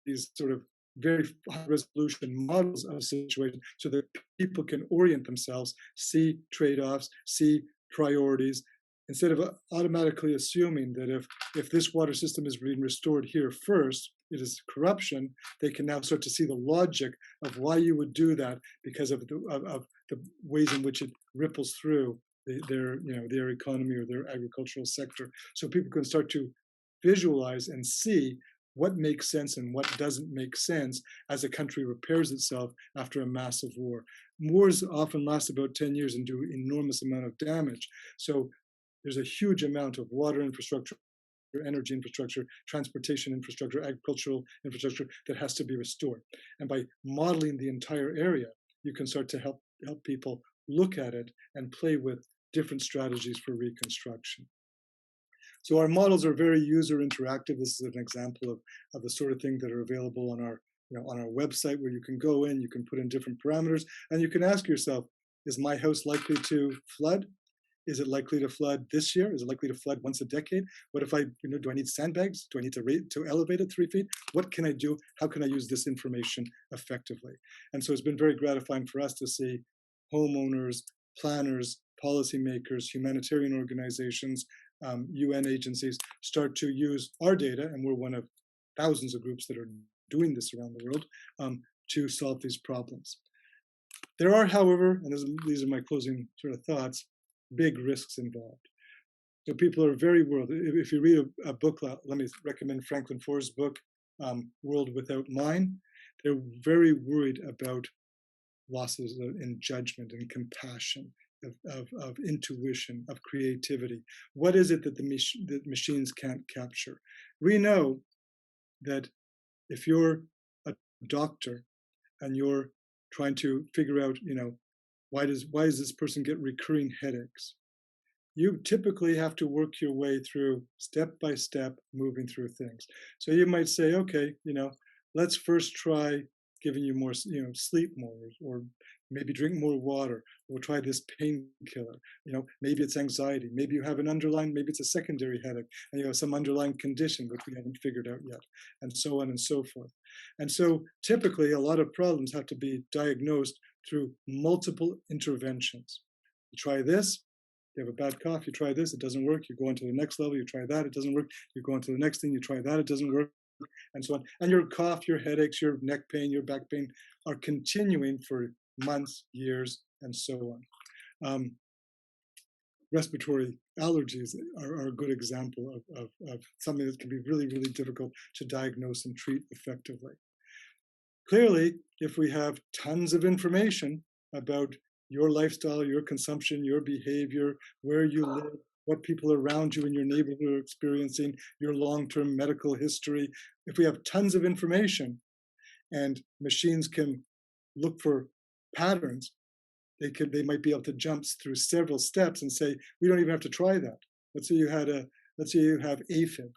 B: these sort of very high resolution models of a situation so that people can orient themselves, see trade-offs, see priorities, instead of automatically assuming that if this water system is being restored here first, it is corruption. They can now start to see the logic of why you would do that because of the ways in which it ripples through their economy or their agricultural sector. So people can start to visualize and see what makes sense and what doesn't make sense as a country repairs itself after a massive war. Wars often last about 10 years and do enormous amount of damage. So there's a huge amount of water infrastructure, energy infrastructure, transportation infrastructure, agricultural infrastructure that has to be restored. And by modeling the entire area, you can start to help people look at it and play with different strategies for reconstruction. So our models are very user interactive. This is an example of the sort of thing that are available on our, on our website, where you can go in, you can put in different parameters, and you can ask yourself, is my house likely to flood? Is it likely to flood this year? Is it likely to flood once a decade? What if do I need sandbags? Do I need to elevate it 3 feet? What can I do? How can I use this information effectively? And so it's been very gratifying for us to see homeowners, planners, policymakers, humanitarian organizations, UN agencies start to use our data, and we're one of thousands of groups that are doing this around the world, to solve these problems. There are, however, and these are my closing sort of thoughts, big risks involved. So people are very worried. If you read a book, let me recommend Franklin Foer's book, World Without Mine. They're very worried about losses in judgment and compassion, of intuition, of creativity. What is it that that machines can't capture? We know that if you're a doctor and you're trying to figure out, why does this person get recurring headaches? You typically have to work your way through step by step, moving through things. So you might say, okay, let's first try giving you more, sleep more, or maybe drink more water. We'll try this painkiller. Maybe it's anxiety. Maybe you have an underlying, maybe it's a secondary headache, and you have some underlying condition which we haven't figured out yet, and so on and so forth. And so typically a lot of problems have to be diagnosed through multiple interventions. You try this, you have a bad cough, you try this, it doesn't work, you go on to the next level, you try that, it doesn't work, you go on to the next thing, you try that, it doesn't work, and so on. And your cough, your headaches, your neck pain, your back pain are continuing for months, years, and so on. Respiratory allergies are a good example of something that can be really, really difficult to diagnose and treat effectively. Clearly, if we have tons of information about your lifestyle, your consumption, your behavior, where you live, what people around you in your neighborhood are experiencing, your long-term medical history, if we have tons of information and machines can look for patterns, they might be able to jump through several steps and say, we don't even have to try that. Let's say you have AFib.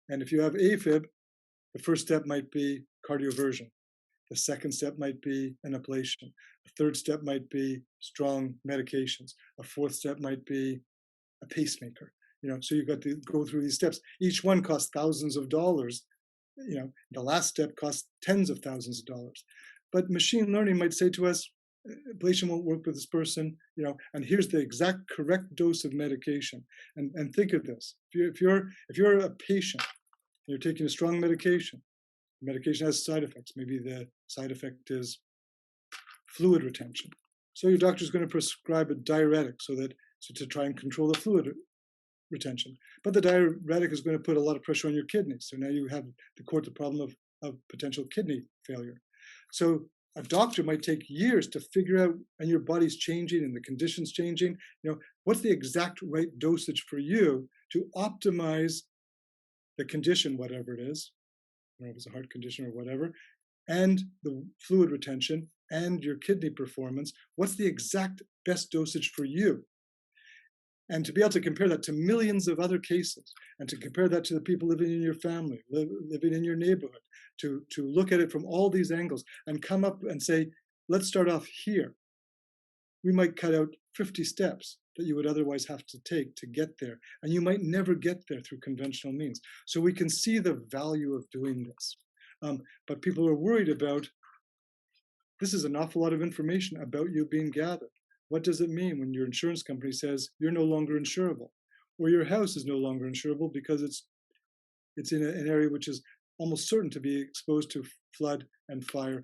B: And if you have AFib, the first step might be cardioversion. The second step might be an ablation. A third step might be strong medications. A fourth step might be a pacemaker. So you've got to go through these steps. Each one costs thousands of dollars. The last step costs tens of thousands of dollars. But machine learning might say to us, ablation won't work with this person, and here's the exact correct dose of medication. And think of this: if you're a patient, and you're taking a strong medication. Medication has side effects. Maybe the side effect is fluid retention. So your doctor is going to prescribe a diuretic to try and control the fluid retention. But the diuretic is going to put a lot of pressure on your kidneys. So now you have the problem of potential kidney failure. So a doctor might take years to figure out, and your body's changing and the condition's changing, what's the exact right dosage for you to optimize the condition, whatever it is, if it's a heart condition or whatever, and the fluid retention and your kidney performance. What's the exact best dosage for you? And to be able to compare that to millions of other cases, and to compare that to the people living in your family, living in your neighborhood, to look at it from all these angles and come up and say, let's start off here. We might cut out 50 steps that you would otherwise have to take to get there. And you might never get there through conventional means. So we can see the value of doing this. But people are worried about, this is an awful lot of information about you being gathered. What does it mean when your insurance company says you're no longer insurable? Or your house is no longer insurable because it's in an area which is almost certain to be exposed to flood and fire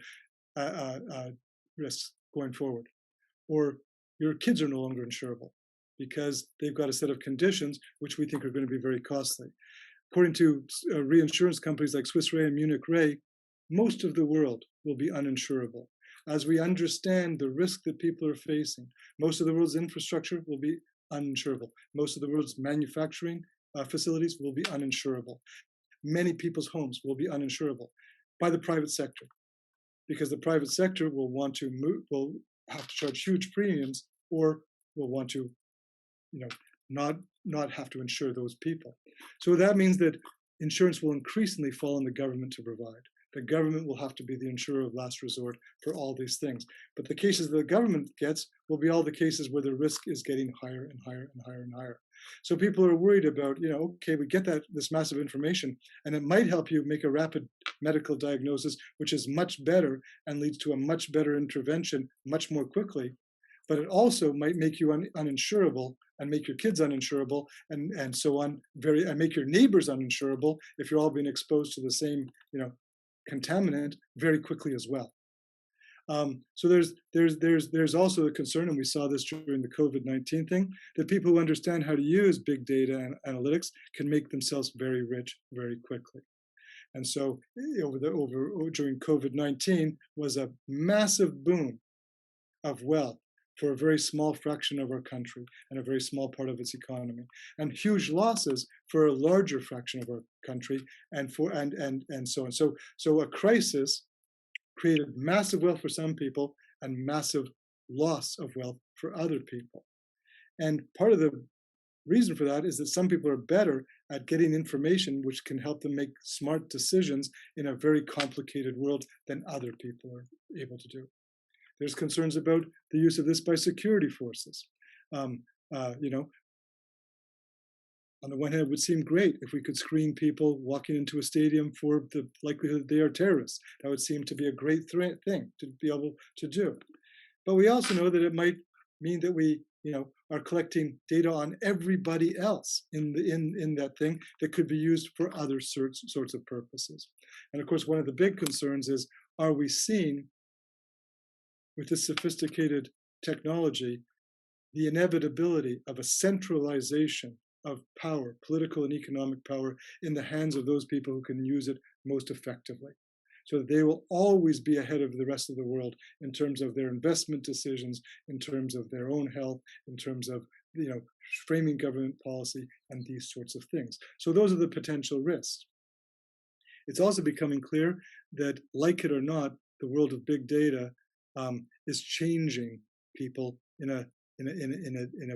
B: risks going forward. Or your kids are no longer insurable because they've got a set of conditions which we think are going to be very costly. according to reinsurance companies like Swiss Re and Munich Re, most of the world will be uninsurable. As we understand the risk that people are facing, most of the world's infrastructure will be uninsurable. Most of the world's manufacturing facilities will be uninsurable. Many people's homes will be uninsurable by the private sector, because the private sector will want to will have to charge huge premiums, or will want to, not have to insure those people. So that means that insurance will increasingly fall on the government to provide. The government will have to be the insurer of last resort for all these things. But the cases that the government gets will be all the cases where the risk is getting higher and higher and higher and higher. So people are worried about, okay, we get this massive information, and it might help you make a rapid medical diagnosis, which is much better and leads to a much better intervention much more quickly. But it also might make you uninsurable and make your kids uninsurable and so on, and make your neighbors uninsurable if you're all being exposed to the same, contaminant very quickly as well. So there's also a concern, and we saw this during the COVID-19 thing, that people who understand how to use big data and analytics can make themselves very rich very quickly. And so during COVID-19 was a massive boom of wealth for a very small fraction of our country and a very small part of its economy, and huge losses for a larger fraction of our country and so on. So a crisis created massive wealth for some people and massive loss of wealth for other people. And part of the reason for that is that some people are better at getting information which can help them make smart decisions in a very complicated world than other people are able to do. There's concerns about the use of this by security forces. On the one hand, it would seem great if we could screen people walking into a stadium for the likelihood that they are terrorists. That would seem to be a great thing to be able to do. But we also know that it might mean that we, are collecting data on everybody else in that thing that could be used for other sorts of purposes. And of course, one of the big concerns is, are we seeing, with this sophisticated technology, the inevitability of a centralization of power, political and economic power, in the hands of those people who can use it most effectively, so that they will always be ahead of the rest of the world in terms of their investment decisions, in terms of their own health, in terms of framing government policy and these sorts of things. So those are the potential risks. It's also becoming clear that, like it or not, the world of big data is changing people in a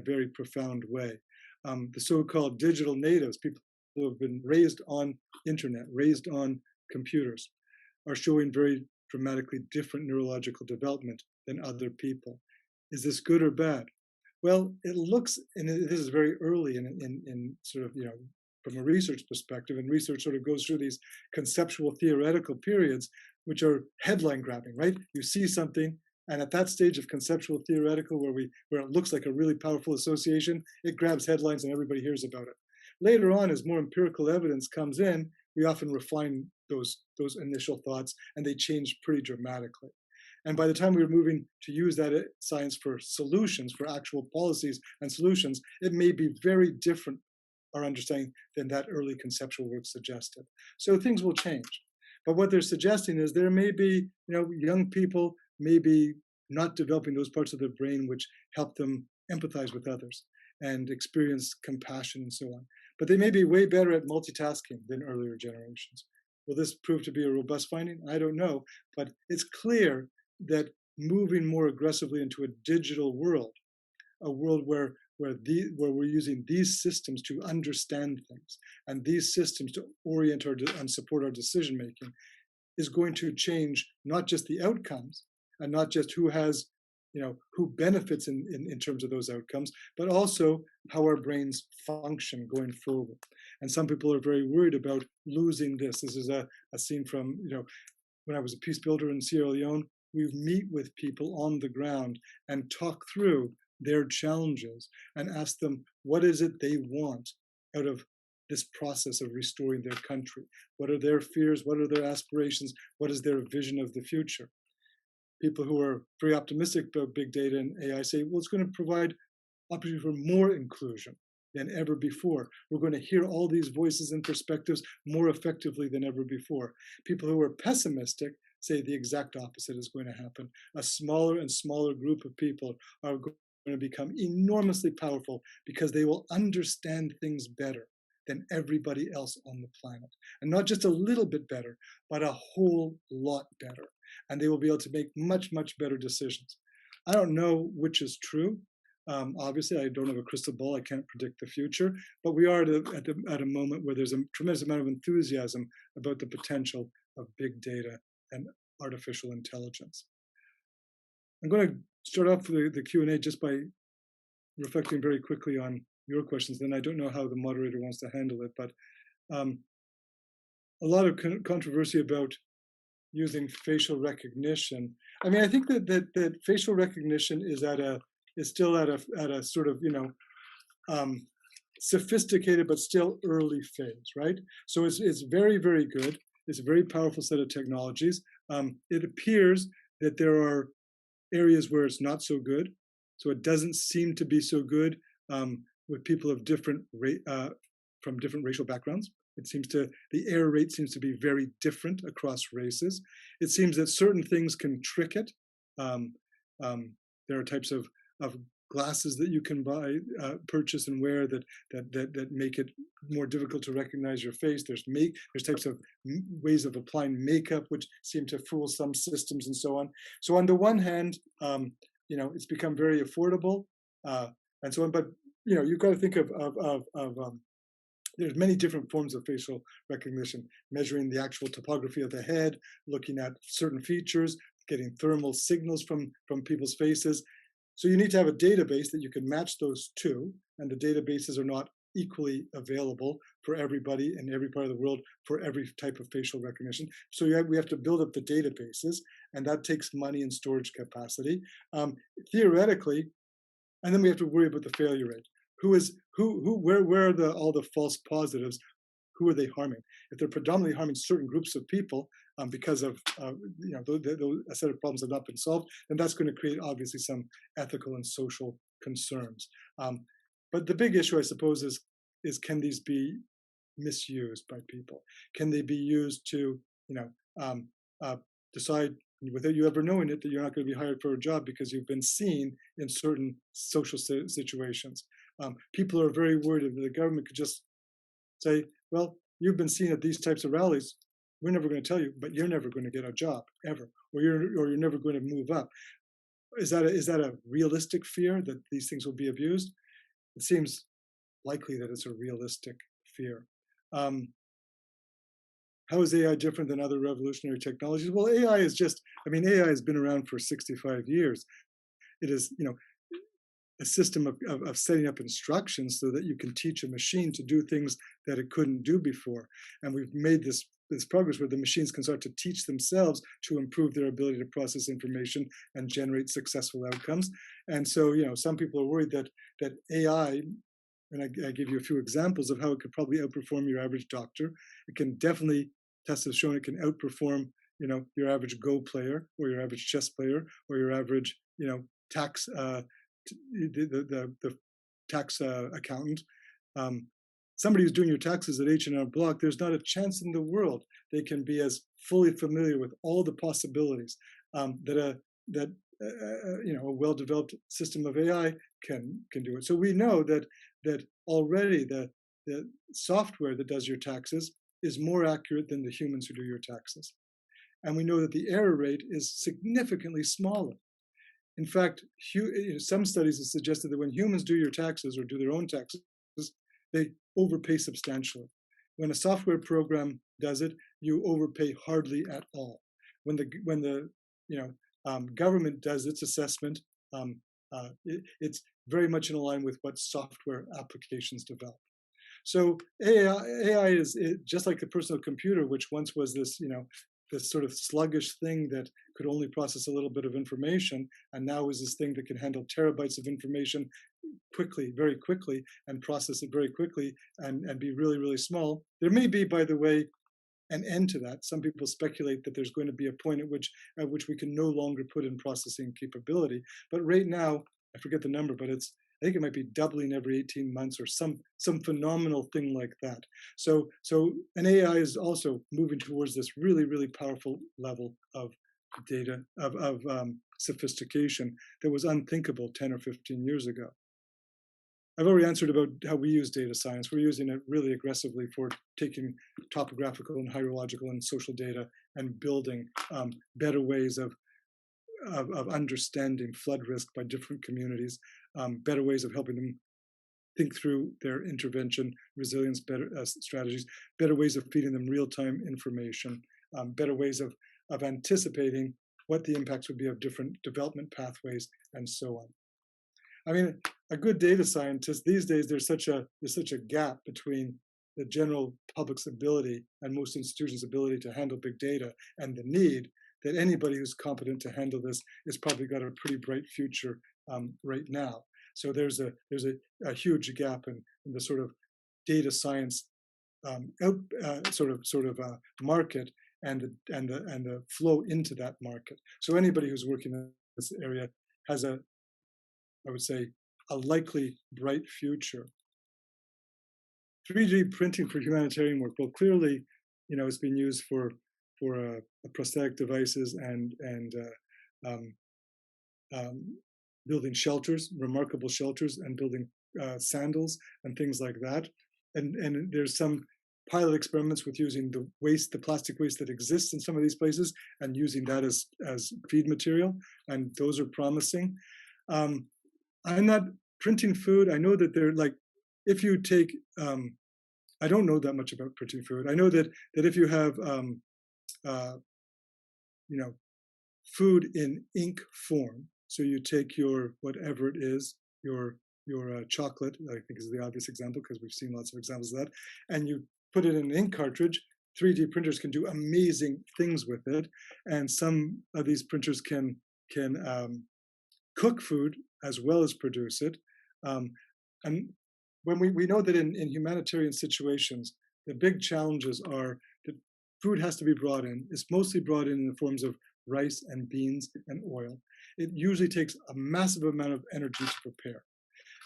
B: very profound way. The so-called digital natives, people who have been raised on internet, raised on computers, are showing very dramatically different neurological development than other people. Is this good or bad? Well, it looks, and this is very early in sort of, from a research perspective, and research sort of goes through these conceptual theoretical periods, which are headline grabbing, right? You see something, and at that stage of conceptual theoretical, where it looks like a really powerful association, it grabs headlines and everybody hears about it. Later on, as more empirical evidence comes in, we often refine those initial thoughts, and they change pretty dramatically. And by the time we're moving to use that science for solutions, for actual policies and solutions, it may be very different, our understanding, than that early conceptual work suggested. So things will change. But what they're suggesting is there may be, young people may be not developing those parts of their brain which help them empathize with others and experience compassion and so on. But they may be way better at multitasking than earlier generations. Will this prove to be a robust finding? I don't know, but it's clear that moving more aggressively into a digital world, a world where we're using these systems to understand things and these systems to orient and support our decision making, is going to change not just the outcomes and not just who has, who benefits in terms of those outcomes, but also how our brains function going forward. And some people are very worried about losing this. This is a scene from, when I was a peace builder in Sierra Leone. We meet with people on the ground and talk through their challenges and ask them, what is it they want out of this process of restoring their country? What are their fears? What are their aspirations? What is their vision of the future? People who are very optimistic about big data and AI say, well, it's going to provide opportunity for more inclusion. than ever before. We're going to hear all these voices and perspectives more effectively than ever before. People who are pessimistic say the exact opposite is going to happen. A smaller and smaller group of people are going to become enormously powerful because they will understand things better than everybody else on the planet. And not just a little bit better, but a whole lot better. And they will be able to make much, much better decisions. I don't know which is true. Obviously, I don't have a crystal ball. I can't predict the future. But we are at a moment where there's a tremendous amount of enthusiasm about the potential of big data and artificial intelligence. I'm going to start off the Q&A just by reflecting very quickly on your questions. Then I don't know how the moderator wants to handle it, but a lot of controversy about using facial recognition. I mean, I think that facial recognition is still at a sort of, sophisticated but still early phase, right? So it's very, very good. It's a very powerful set of technologies. It appears that there are areas where it's not so good. So it doesn't seem to be so good with people of from different racial backgrounds. The error rate seems to be very different across races. It seems that certain things can trick it. There are types of glasses that you can buy, purchase and wear that make it more difficult to recognize your face. There's types of ways of applying makeup which seem to fool some systems and so on. So on the one hand, it's become very affordable and so on. But you've got to think of there's many different forms of facial recognition, measuring the actual topography of the head, looking at certain features, getting thermal signals from people's faces. So you need to have a database that you can match those two, and the databases are not equally available for everybody in every part of the world for every type of facial recognition. So we have to build up the databases, and that takes money and storage capacity. Theoretically, and then we have to worry about the failure rate. Where are all the false positives? Who are they harming? If they're predominantly harming certain groups of people because of a set of problems have not been solved, then that's going to create obviously some ethical and social concerns. But the big issue, I suppose, is can these be misused by people? Can they be used to decide without you ever knowing it that you're not going to be hired for a job because you've been seen in certain social situations? People are very worried that the government could just say, well, you've been seen at these types of rallies. We're never going to tell you, but you're never going to get a job ever, or you're never going to move up. Is that a realistic fear that these things will be abused? It seems likely that it's a realistic fear. How is AI different than other revolutionary technologies? Well, AI has been around for 65 years. It is, a system of setting up instructions so that you can teach a machine to do things that it couldn't do before. And we've made this progress where the machines can start to teach themselves to improve their ability to process information and generate successful outcomes. And so, some people are worried that AI, and I give you a few examples of how it could probably outperform your average doctor. It can definitely, tests have shown it can outperform, your average Go player or your average chess player or your average, tax the tax accountant. Somebody who's doing your taxes at H&R Block, there's not a chance in the world they can be as fully familiar with all the possibilities that a well-developed system of AI can do it. So we know that already the software that does your taxes is more accurate than the humans who do your taxes, and we know that the error rate is significantly smaller. In fact, some studies have suggested that when humans do your taxes or do their own taxes, they overpay substantially. When a software program does it, you overpay hardly at all. When the government does its assessment, it's very much in line with what software applications develop. So AI is just like the personal computer, which once was this sort of sluggish thing that could only process a little bit of information, and now is this thing that can handle terabytes of information quickly, very quickly, and process it very quickly and be really, really small. There may be, by the way, an end to that. Some people speculate that there's going to be a point at which we can no longer put in processing capability. But right now, I forget the number, but it's I think it might be doubling every 18 months or some phenomenal thing like that. So an AI is also moving towards this really powerful level of data of sophistication that was unthinkable 10 or 15 years ago. I've already answered about how we use data science. We're using it really aggressively for taking topographical and hydrological and social data and building better ways of understanding flood risk by different communities, better ways of helping them think through their intervention, resilience better strategies, better ways of feeding them real-time information, better ways of anticipating what the impacts would be of different development pathways, and so on. I mean, a good data scientist these days, there's such a gap between the general public's ability and most institutions' ability to handle big data and the need that anybody who's competent to handle this has probably got a pretty bright future right now. So there's a huge gap in the sort of data science market and the flow into that market. So anybody who's working in this area has I would say, a likely bright future. 3D printing for humanitarian work. Well, clearly, it's been used for prosthetic devices and building shelters, remarkable shelters, and building sandals and things like that. And there's some pilot experiments with using the plastic waste that exists in some of these places and using that as feed material, and those are promising. I'm not printing food. I know that they're like, if you take, I don't know that much about printing food. I know that if you have, food in ink form, so you take your whatever it is, your chocolate, I think is the obvious example because we've seen lots of examples of that, and you put it in an ink cartridge. 3D printers can do amazing things with it, and some of these printers can cook food as well as produce it. And when we know that in humanitarian situations, the big challenges are that food has to be brought in. It's mostly brought in the forms of rice and beans and oil. It usually takes a massive amount of energy to prepare.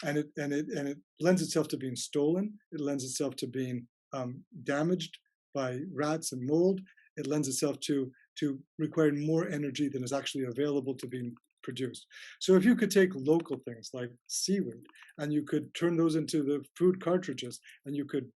B: And it lends itself to being stolen. It lends itself to being damaged by rats and mold. It lends itself to requiring more energy than is actually available to being produced. So if you could take local things like seaweed and you could turn those into the food cartridges, and you could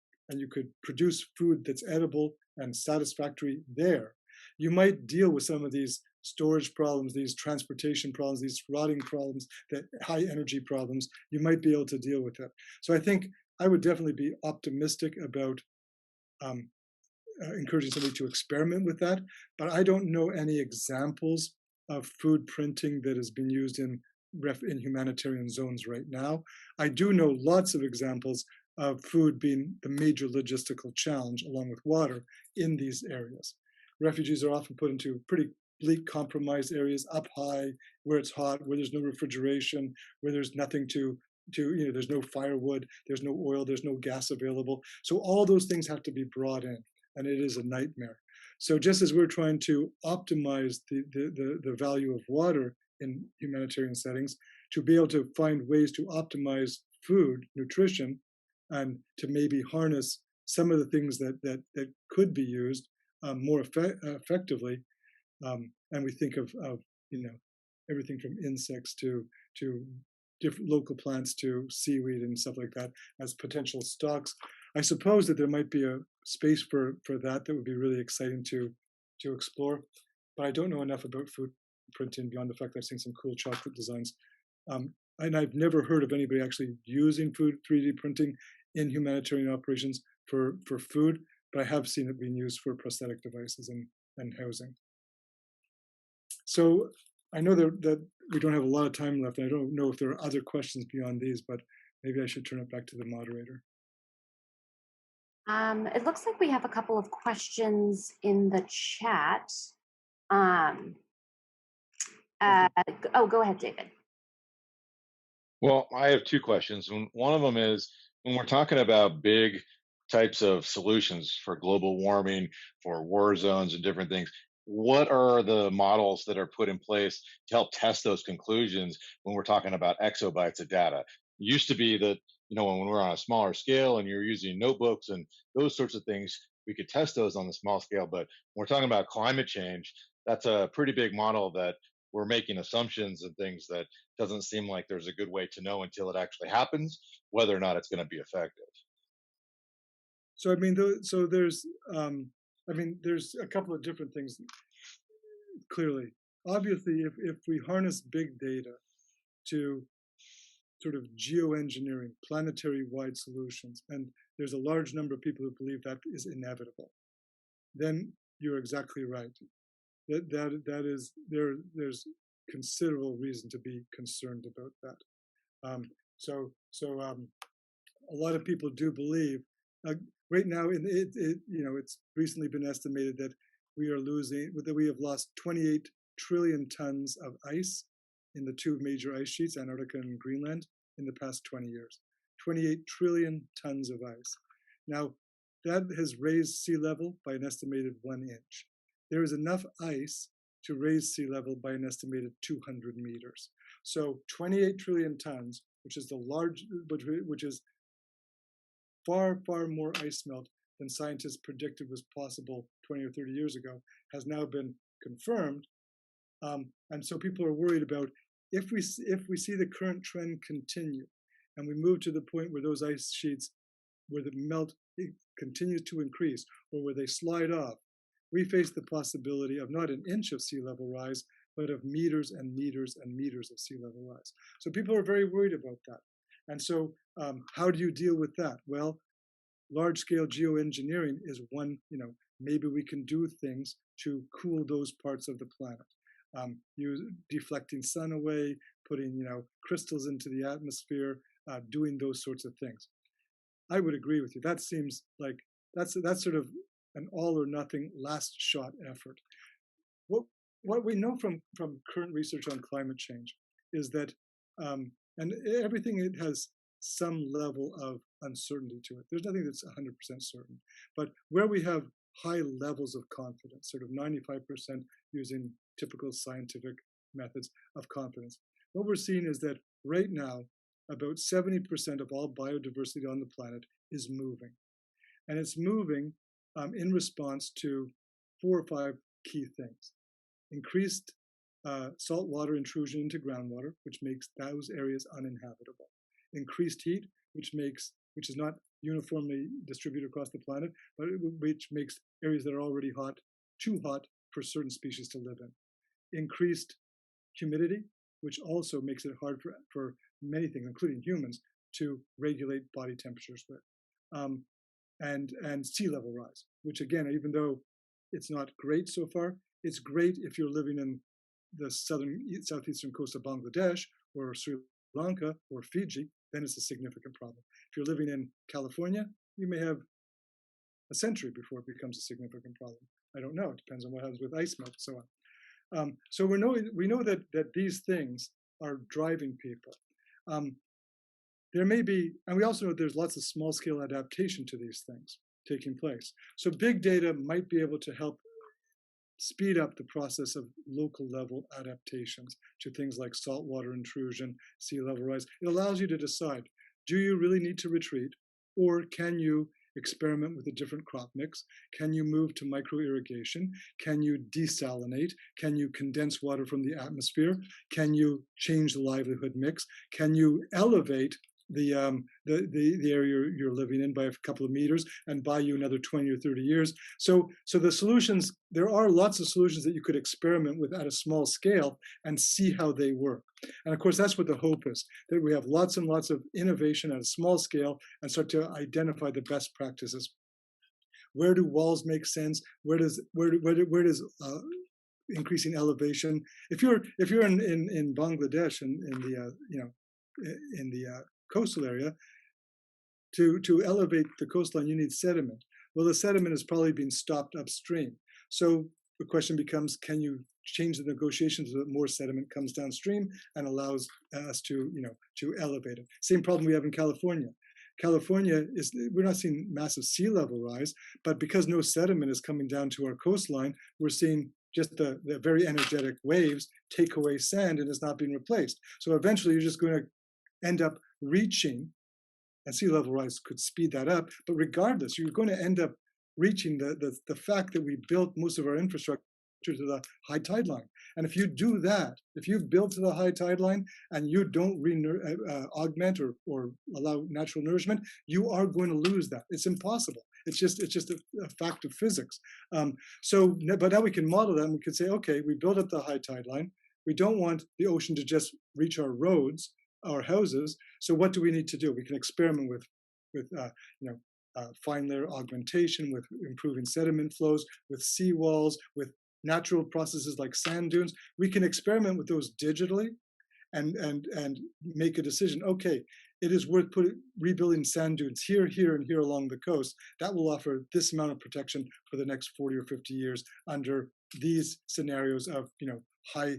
B: produce food that's edible and satisfactory there, you might deal with some of these storage problems, these transportation problems, these rotting problems, that high energy problems. You might be able to deal with it. So I think I would definitely be optimistic about encouraging somebody to experiment with that, but I don't know any examples of food printing that has been used in humanitarian zones right now. I do know lots of examples of food being the major logistical challenge, along with water, in these areas. Refugees are often put into pretty bleak, compromised areas up high, where it's hot, where there's no refrigeration, where there's nothing there's no firewood, there's no oil, there's no gas available. So all those things have to be brought in, and it is a nightmare. So just as we're trying to optimize the value of water in humanitarian settings, to be able to find ways to optimize food, nutrition, and to maybe harness some of the things that could be used more effectively. And we think of everything from insects to different local plants to seaweed and stuff like that as potential stocks. I suppose that there might be a space for that would be really exciting to explore, but I don't know enough about food printing beyond the fact that I've seen some cool chocolate designs. And I've never heard of anybody actually using 3D printing in humanitarian operations for food, but I have seen it being used for prosthetic devices and housing. So I know that we don't have a lot of time left. I don't know if there are other questions beyond these, but maybe I should turn it back to the moderator.
F: It looks like we have a couple of questions in the chat. Go ahead, David.
J: Well, I have two questions. One of them is, when we're talking about big types of solutions for global warming, for war zones and different things, what are the models that are put in place to help test those conclusions when we're talking about exobytes of data? used to be that, when we're on a smaller scale and you're using notebooks and those sorts of things, we could test those on the small scale. But when we're talking about climate change, that's a pretty big model that we're making assumptions and things that doesn't seem like there's a good way to know until it actually happens whether or not it's going to be effective.
B: So I mean, there's a couple of different things. Clearly, obviously, if we harness big data to sort of geoengineering planetary-wide solutions, and there's a large number of people who believe that is inevitable, then you're exactly right. That is there's considerable reason to be concerned about that. A lot of people do believe right now. It's recently been estimated that we have lost 28 trillion tons of ice in the two major ice sheets, Antarctica and Greenland, in the past 20 years. 28 trillion tons of ice. Now, that has raised sea level by an estimated 1 inch. There is enough ice to raise sea level by an estimated 200 meters. So 28 trillion tons, which is far, far more ice melt than scientists predicted was possible 20 or 30 years ago, has now been confirmed. And so people are worried about if we see the current trend continue, and we move to the point where those ice sheets, where the melt continues to increase, or where they slide off, we face the possibility of not an inch of sea level rise, but of meters and meters and meters of sea level rise. So people are very worried about that. And so how do you deal with that? Well, large-scale geoengineering is one, maybe we can do things to cool those parts of the planet. Deflecting sun away, putting, crystals into the atmosphere, doing those sorts of things. I would agree with you. That seems like that's sort of an all or nothing last shot effort. What we know from current research on climate change is that, and everything, it has some level of uncertainty to it. There's nothing that's 100% certain. But where we have high levels of confidence, sort of 95% using typical scientific methods of confidence, what we're seeing is that right now, about 70% of all biodiversity on the planet is moving. And it's moving in response to 4 or 5 key things. Increased saltwater intrusion into groundwater, which makes those areas uninhabitable. Increased heat, which is not uniformly distributed across the planet, but which makes areas that are already hot too hot for certain species to live in. Increased humidity, which also makes it hard for many things, including humans, to regulate body temperatures with. And sea level rise, which again, even though it's not great so far, it's great if you're living in the southeastern coast of Bangladesh or Sri Lanka or Fiji, then it's a significant problem. If you're living in California, you may have a century before it becomes a significant problem. I don't know. It depends on what happens with ice melt and so on. So we know that these things are driving people. There may be, and we also know there's lots of small-scale adaptation to these things taking place. So big data might be able to help speed up the process of local level adaptations to things like saltwater intrusion, sea level rise. It allows you to decide, do you really need to retreat, or can you experiment with a different crop mix? Can you move to micro-irrigation? Can you desalinate? Can you condense water from the atmosphere? Can you change the livelihood mix? Can you elevate the area you're living in by a couple of meters and buy you another 20 or 30 years? So the solutions, there are lots of solutions that you could experiment with at a small scale and see how they work. And of course, that's what the hope is, that we have lots and lots of innovation at a small scale and start to identify the best practices. Where do walls make sense? Where does increasing elevation? If you're in Bangladesh in the coastal area, to elevate the coastline, you need sediment. Well, the sediment is probably being stopped upstream. So the question becomes, can you change the negotiations so that more sediment comes downstream and allows us to elevate it? Same problem we have in California. California we're not seeing massive sea level rise, but because no sediment is coming down to our coastline, we're seeing just the very energetic waves take away sand and it's not being replaced. So eventually you're just going to end up reaching, and sea level rise could speed that up. But regardless, you're going to end up reaching the fact that we built most of our infrastructure to the high tide line. And if you do that, if you build to the high tide line and you don't augment or allow natural nourishment, you are going to lose that. It's impossible. It's just a fact of physics. But now we can model that and we can say, okay, we build at the high tide line. We don't want the ocean to just reach our roads, our houses. So what do we need to do? We can experiment with fine layer augmentation, with improving sediment flows, with seawalls, with natural processes like sand dunes. We can experiment with those digitally and make a decision. Okay, it is worth rebuilding sand dunes here, here, and here along the coast. That will offer this amount of protection for the next 40 or 50 years under these scenarios of high,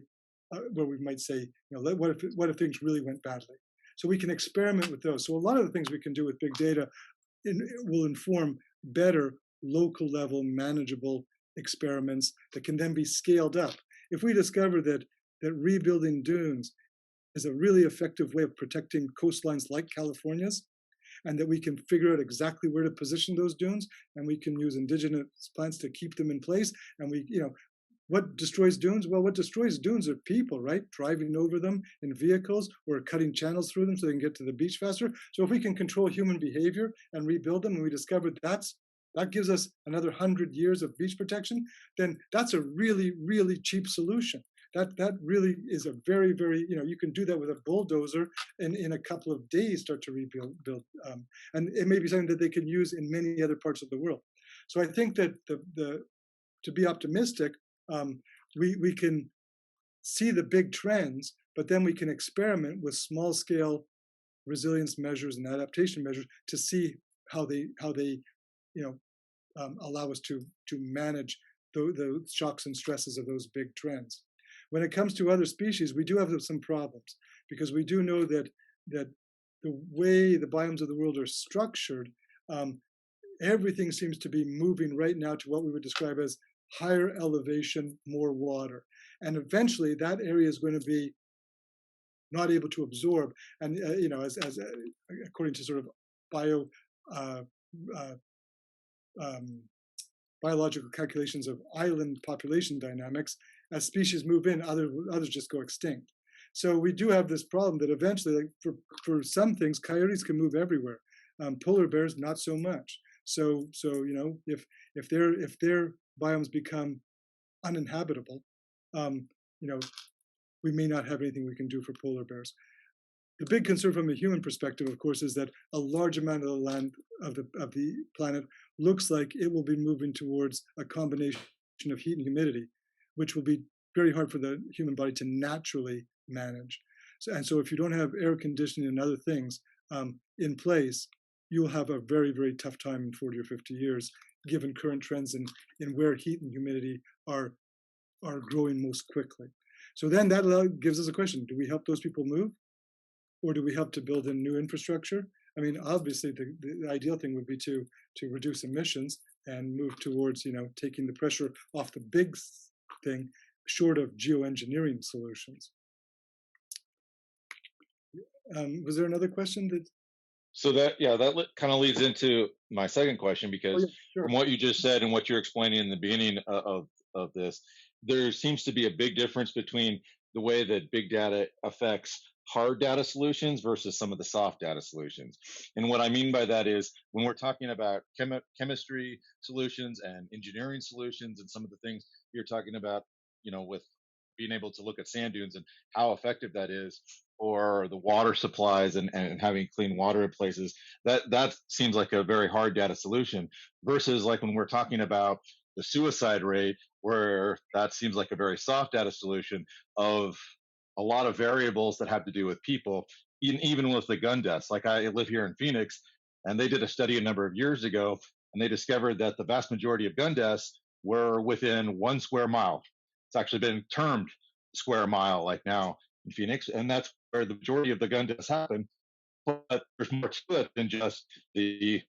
B: where we might say, what if things really went badly? So we can experiment with those. So a lot of the things we can do with big data will inform better local level manageable experiments that can then be scaled up. If we discover that rebuilding dunes is a really effective way of protecting coastlines like California's, and that we can figure out exactly where to position those dunes, and we can use indigenous plants to keep them in place, and what destroys dunes? Well, what destroys dunes are people, right? Driving over them in vehicles or cutting channels through them so they can get to the beach faster. So if we can control human behavior and rebuild them, and we discover that gives us another 100 years of beach protection, then that's a really, really cheap solution. That really is a very, very, you can do that with a bulldozer and in a couple of days start to rebuild. And it may be something that they can use in many other parts of the world. So I think that to be optimistic, we can see the big trends, but then we can experiment with small scale resilience measures and adaptation measures to see how they allow us to manage the shocks and stresses of those big trends. When it comes to other species, we do have some problems because we do know that the way the biomes of the world are structured, everything seems to be moving right now to what we would describe as higher elevation, more water. And eventually that area is going to be not able to absorb. And, as according to sort of biological calculations of island population dynamics, as species move in, others just go extinct. So we do have this problem that eventually, like for some things, coyotes can move everywhere. Polar bears, not so much. So if their biomes become uninhabitable, we may not have anything we can do for polar bears. The big concern from a human perspective, of course, is that a large amount of the land of the planet looks like it will be moving towards a combination of heat and humidity, which will be very hard for the human body to naturally manage. So if you don't have air conditioning and other things in place, you'll have a very, very tough time in 40 or 50 years, given current trends in where heat and humidity are growing most quickly. So then that gives us a question: do we help those people move, or do we help to build in new infrastructure? I mean, obviously, the ideal thing would be to reduce emissions and move towards taking the pressure off the big thing, short of geoengineering solutions. Was there another question that?
J: So that kind of leads into my second question, because
B: Sure.
J: From what you just said and what you're explaining in the beginning of this, there seems to be a big difference between the way that big data affects hard data solutions versus some of the soft data solutions. And what I mean by that is when we're talking about chemistry solutions and engineering solutions and some of the things you're talking about, with being able to look at sand dunes and how effective that is, or the water supplies and having clean water in places, that seems like a very hard data solution, versus like when we're talking about the suicide rate, where that seems like a very soft data solution of a lot of variables that have to do with people, even with the gun deaths. Like I live here in Phoenix, and they did a study a number of years ago, and they discovered that the vast majority of gun deaths were within 1 square mile. It's actually been termed square mile like now in Phoenix, and that's where the majority of the gun deaths happen. But there's more to it than just the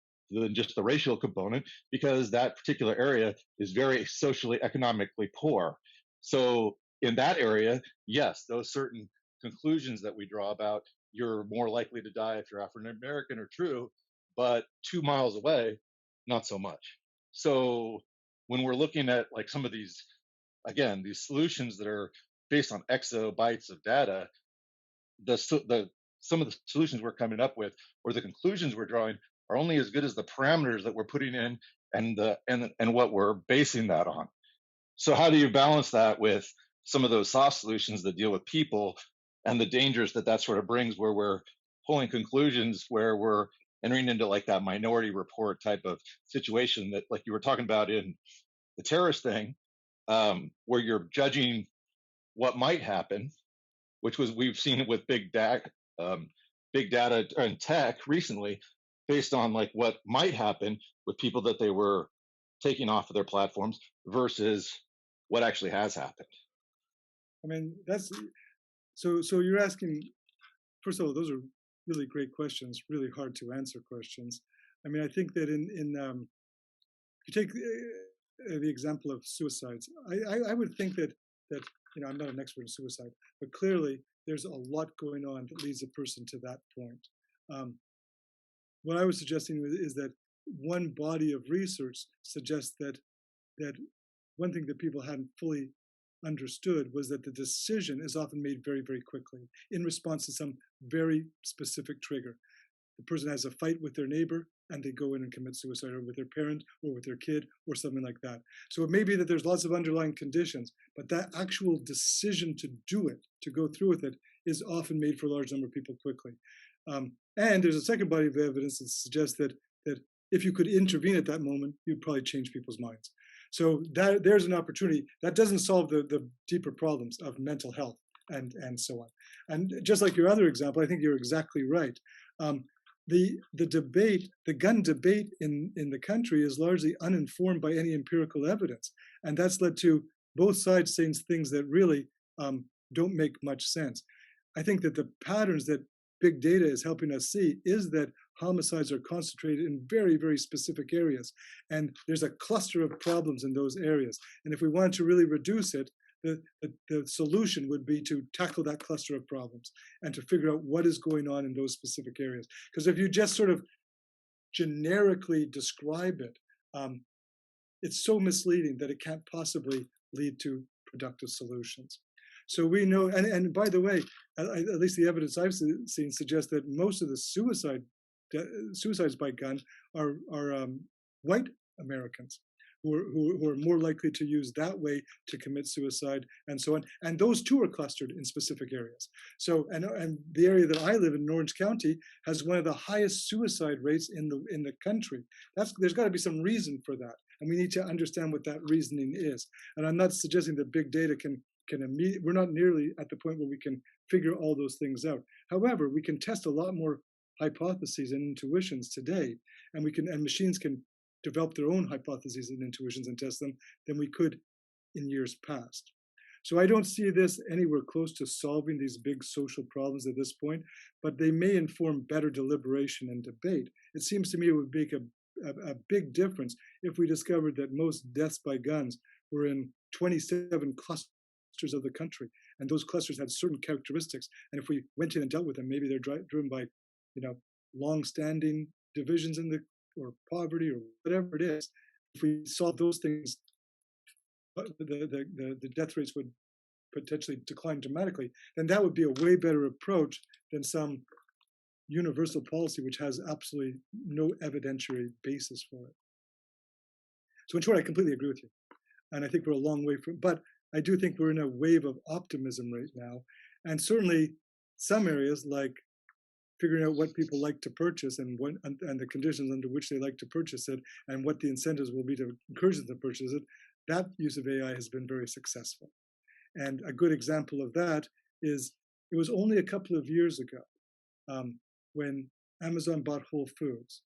J: racial component, because that particular area is very socially economically poor. So in that area, yes, those certain conclusions that we draw about you're more likely to die if you're African American are true, but 2 miles away, not so much. So when we're looking at like some of these, again, these solutions that are based on exabytes of data, the some of the solutions we're coming up with or the conclusions we're drawing are only as good as the parameters that we're putting in and what we're basing that on. So how do you balance that with some of those soft solutions that deal with people and the dangers that that sort of brings, where we're pulling conclusions where we're entering into like that minority report type of situation that like you were talking about in the terrorist thing, where you're judging what might happen, which was we've seen it with big data and tech recently, based on like what might happen with people that they were taking off of their platforms versus what actually has happened.
B: I mean, that's so you're asking. First of all, those are really great questions, really hard to answer questions. I mean, I think that if you take the example of suicides, I would think that I'm not an expert in suicide, but clearly there's a lot going on that leads a person to that point. What I was suggesting is that one body of research suggests that one thing that people hadn't fully understood was that the decision is often made very, very quickly in response to some very specific trigger. The person has a fight with their neighbor and they go in and commit suicide, or with their parent or with their kid or something like that. So it may be that there's lots of underlying conditions, but that actual decision to do it, to go through with it, is often made for a large number of people quickly. And there's a second body of evidence that suggests that if you could intervene at that moment, you'd probably change people's minds. So there's an opportunity. That doesn't solve the deeper problems of mental health and so on. And just like your other example, I think you're exactly right. The debate, the gun debate in the country is largely uninformed by any empirical evidence. And that's led to both sides saying things that really don't make much sense. I think that the patterns that big data is helping us see is that homicides are concentrated in very, very specific areas. And there's a cluster of problems in those areas. And if we wanted to really reduce it, the solution would be to tackle that cluster of problems and to figure out what is going on in those specific areas. Because if you just sort of generically describe it, it's so misleading that it can't possibly lead to productive solutions. So we know, and by the way, at least the evidence I've seen suggests that most of the suicides by gun are white Americans who are more likely to use that way to commit suicide and so on. And those too are clustered in specific areas. So, and the area that I live in, Orange County, has one of the highest suicide rates in the country. There's got to be some reason for that, and we need to understand what that reasoning is. And I'm not suggesting that big data can we're not nearly at the point where we can figure all those things out. However, we can test a lot more hypotheses and intuitions today, and machines can develop their own hypotheses and intuitions and test them than we could in years past. So I don't see this anywhere close to solving these big social problems at this point, but they may inform better deliberation and debate. It seems to me it would make a big difference if we discovered that most deaths by guns were in 27 clusters of the country, and those clusters had certain characteristics. And if we went in and dealt with them, maybe they're driven by, long-standing divisions or poverty or whatever it is. If we solve those things, the death rates would potentially decline dramatically. Then that would be a way better approach than some universal policy which has absolutely no evidentiary basis for it. So in short, I completely agree with you, and I think we're a long way from. But I do think we're in a wave of optimism right now, and certainly some areas like figuring out what people like to purchase and the conditions under which they like to purchase it, and what the incentives will be to encourage them to purchase it. That use of AI has been very successful, and a good example of that is it was only a couple of years ago when Amazon bought Whole Foods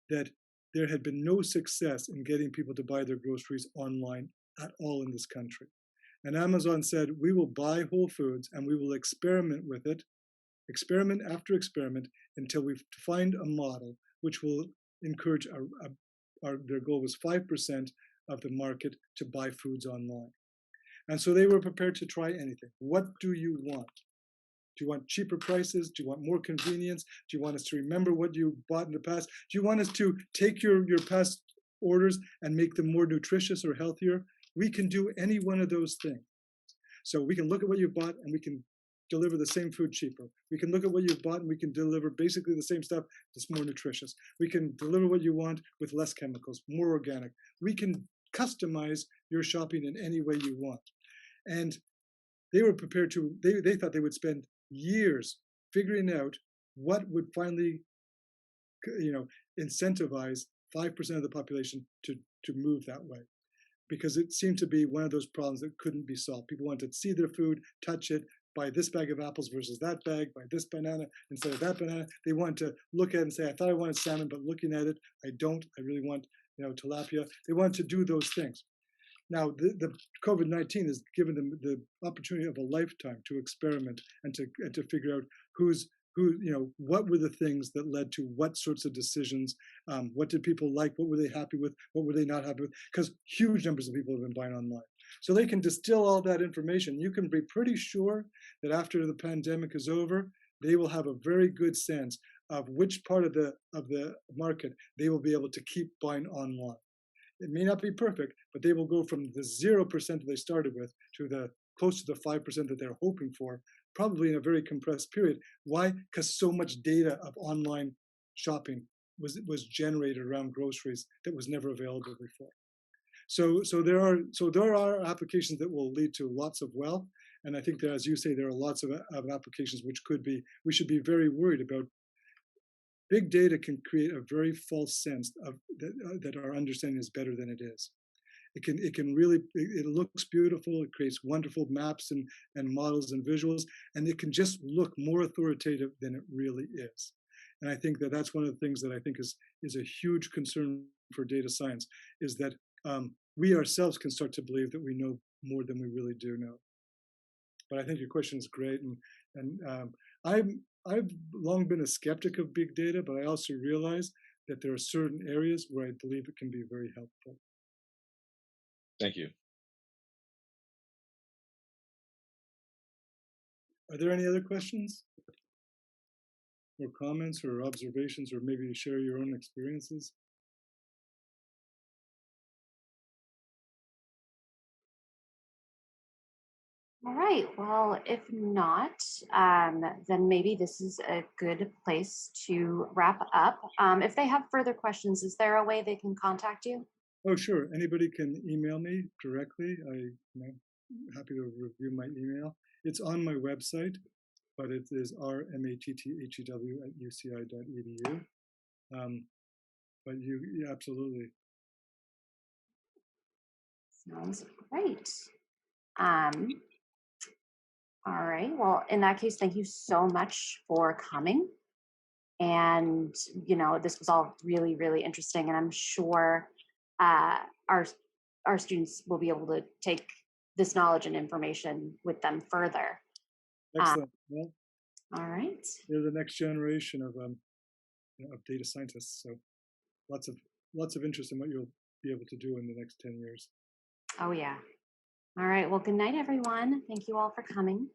B: that there had been no success in getting people to buy their groceries online at all in this country. And Amazon said, we will buy Whole Foods and we will experiment with it, experiment after experiment, until we find a model which will encourage their goal was 5% of the market to buy foods online. And so they were prepared to try anything. What do you want? Do you want cheaper prices? Do you want more convenience? Do you want us to remember what you bought in the past? Do you want us to take your past orders and make them more nutritious or healthier? We can do any one of those things. So we can look at what you bought and we can deliver the same food cheaper. We can look at what you've bought and we can deliver basically the same stuff that's more nutritious. We can deliver what you want with less chemicals, more organic. We can customize your shopping in any way you want. And they were prepared to, they thought they would spend years figuring out what would finally, incentivize 5% of the population to move that way. Because it seemed to be one of those problems that couldn't be solved. People wanted to see their food, touch it, buy this bag of apples versus that bag, buy this banana instead of that banana. They wanted to look at it and say, I thought I wanted salmon, but looking at it, I don't. I really want, tilapia. They wanted to do those things. Now, the COVID-19 has given them the opportunity of a lifetime to experiment and to figure out what were the things that led to what sorts of decisions, what did people like, what were they happy with, what were they not happy with, because huge numbers of people have been buying online. So they can distill all that information. You can be pretty sure that after the pandemic is over, they will have a very good sense of which part of the market they will be able to keep buying online. It may not be perfect, but they will go from the 0% that they started with to the close to the 5% that they're hoping for, probably in a very compressed period. Why? Because so much data of online shopping was generated around groceries that was never available before. So there are applications that will lead to lots of wealth, and I think that, as you say, there are lots of applications which we should be very worried about. Big data can create a very false sense of that our understanding is better than it is. It can really, it looks beautiful, it creates wonderful maps and models and visuals, and it can just look more authoritative than it really is. And I think that that's one of the things that I think is a huge concern for data science, is that we ourselves can start to believe that we know more than we really do know. But I think your question is great, and I've long been a skeptic of big data, but I also realize that there are certain areas where I believe it can be very helpful.
J: Thank you.
B: Are there any other questions or comments or observations, or maybe share your own experiences?
F: All right. Well, if not, then maybe this is a good place to wrap up. If they have further questions, is there a way they can contact you?
B: Oh, sure. Anybody can email me directly. I'm happy to review my email. It's on my website, but it is rmatthew@uci.edu. But you absolutely.
F: Sounds great. All right. Well, in that case, thank you so much for coming. And, this was all really, really interesting. And I'm sure our students will be able to take this knowledge and information with them further.
B: Excellent. Well,
F: all right.
B: They're the next generation of data scientists. So lots of interest in what you'll be able to do in the next 10 years.
F: Oh, yeah. All right. Well, good night, everyone. Thank you all for coming.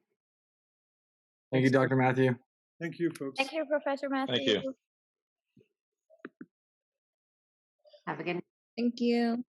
C: Thank you, Dr. Matthew.
B: Thank you, folks.
E: Thank you, Professor Matthew.
J: Thank you.
F: Have a good night.
H: Thank you.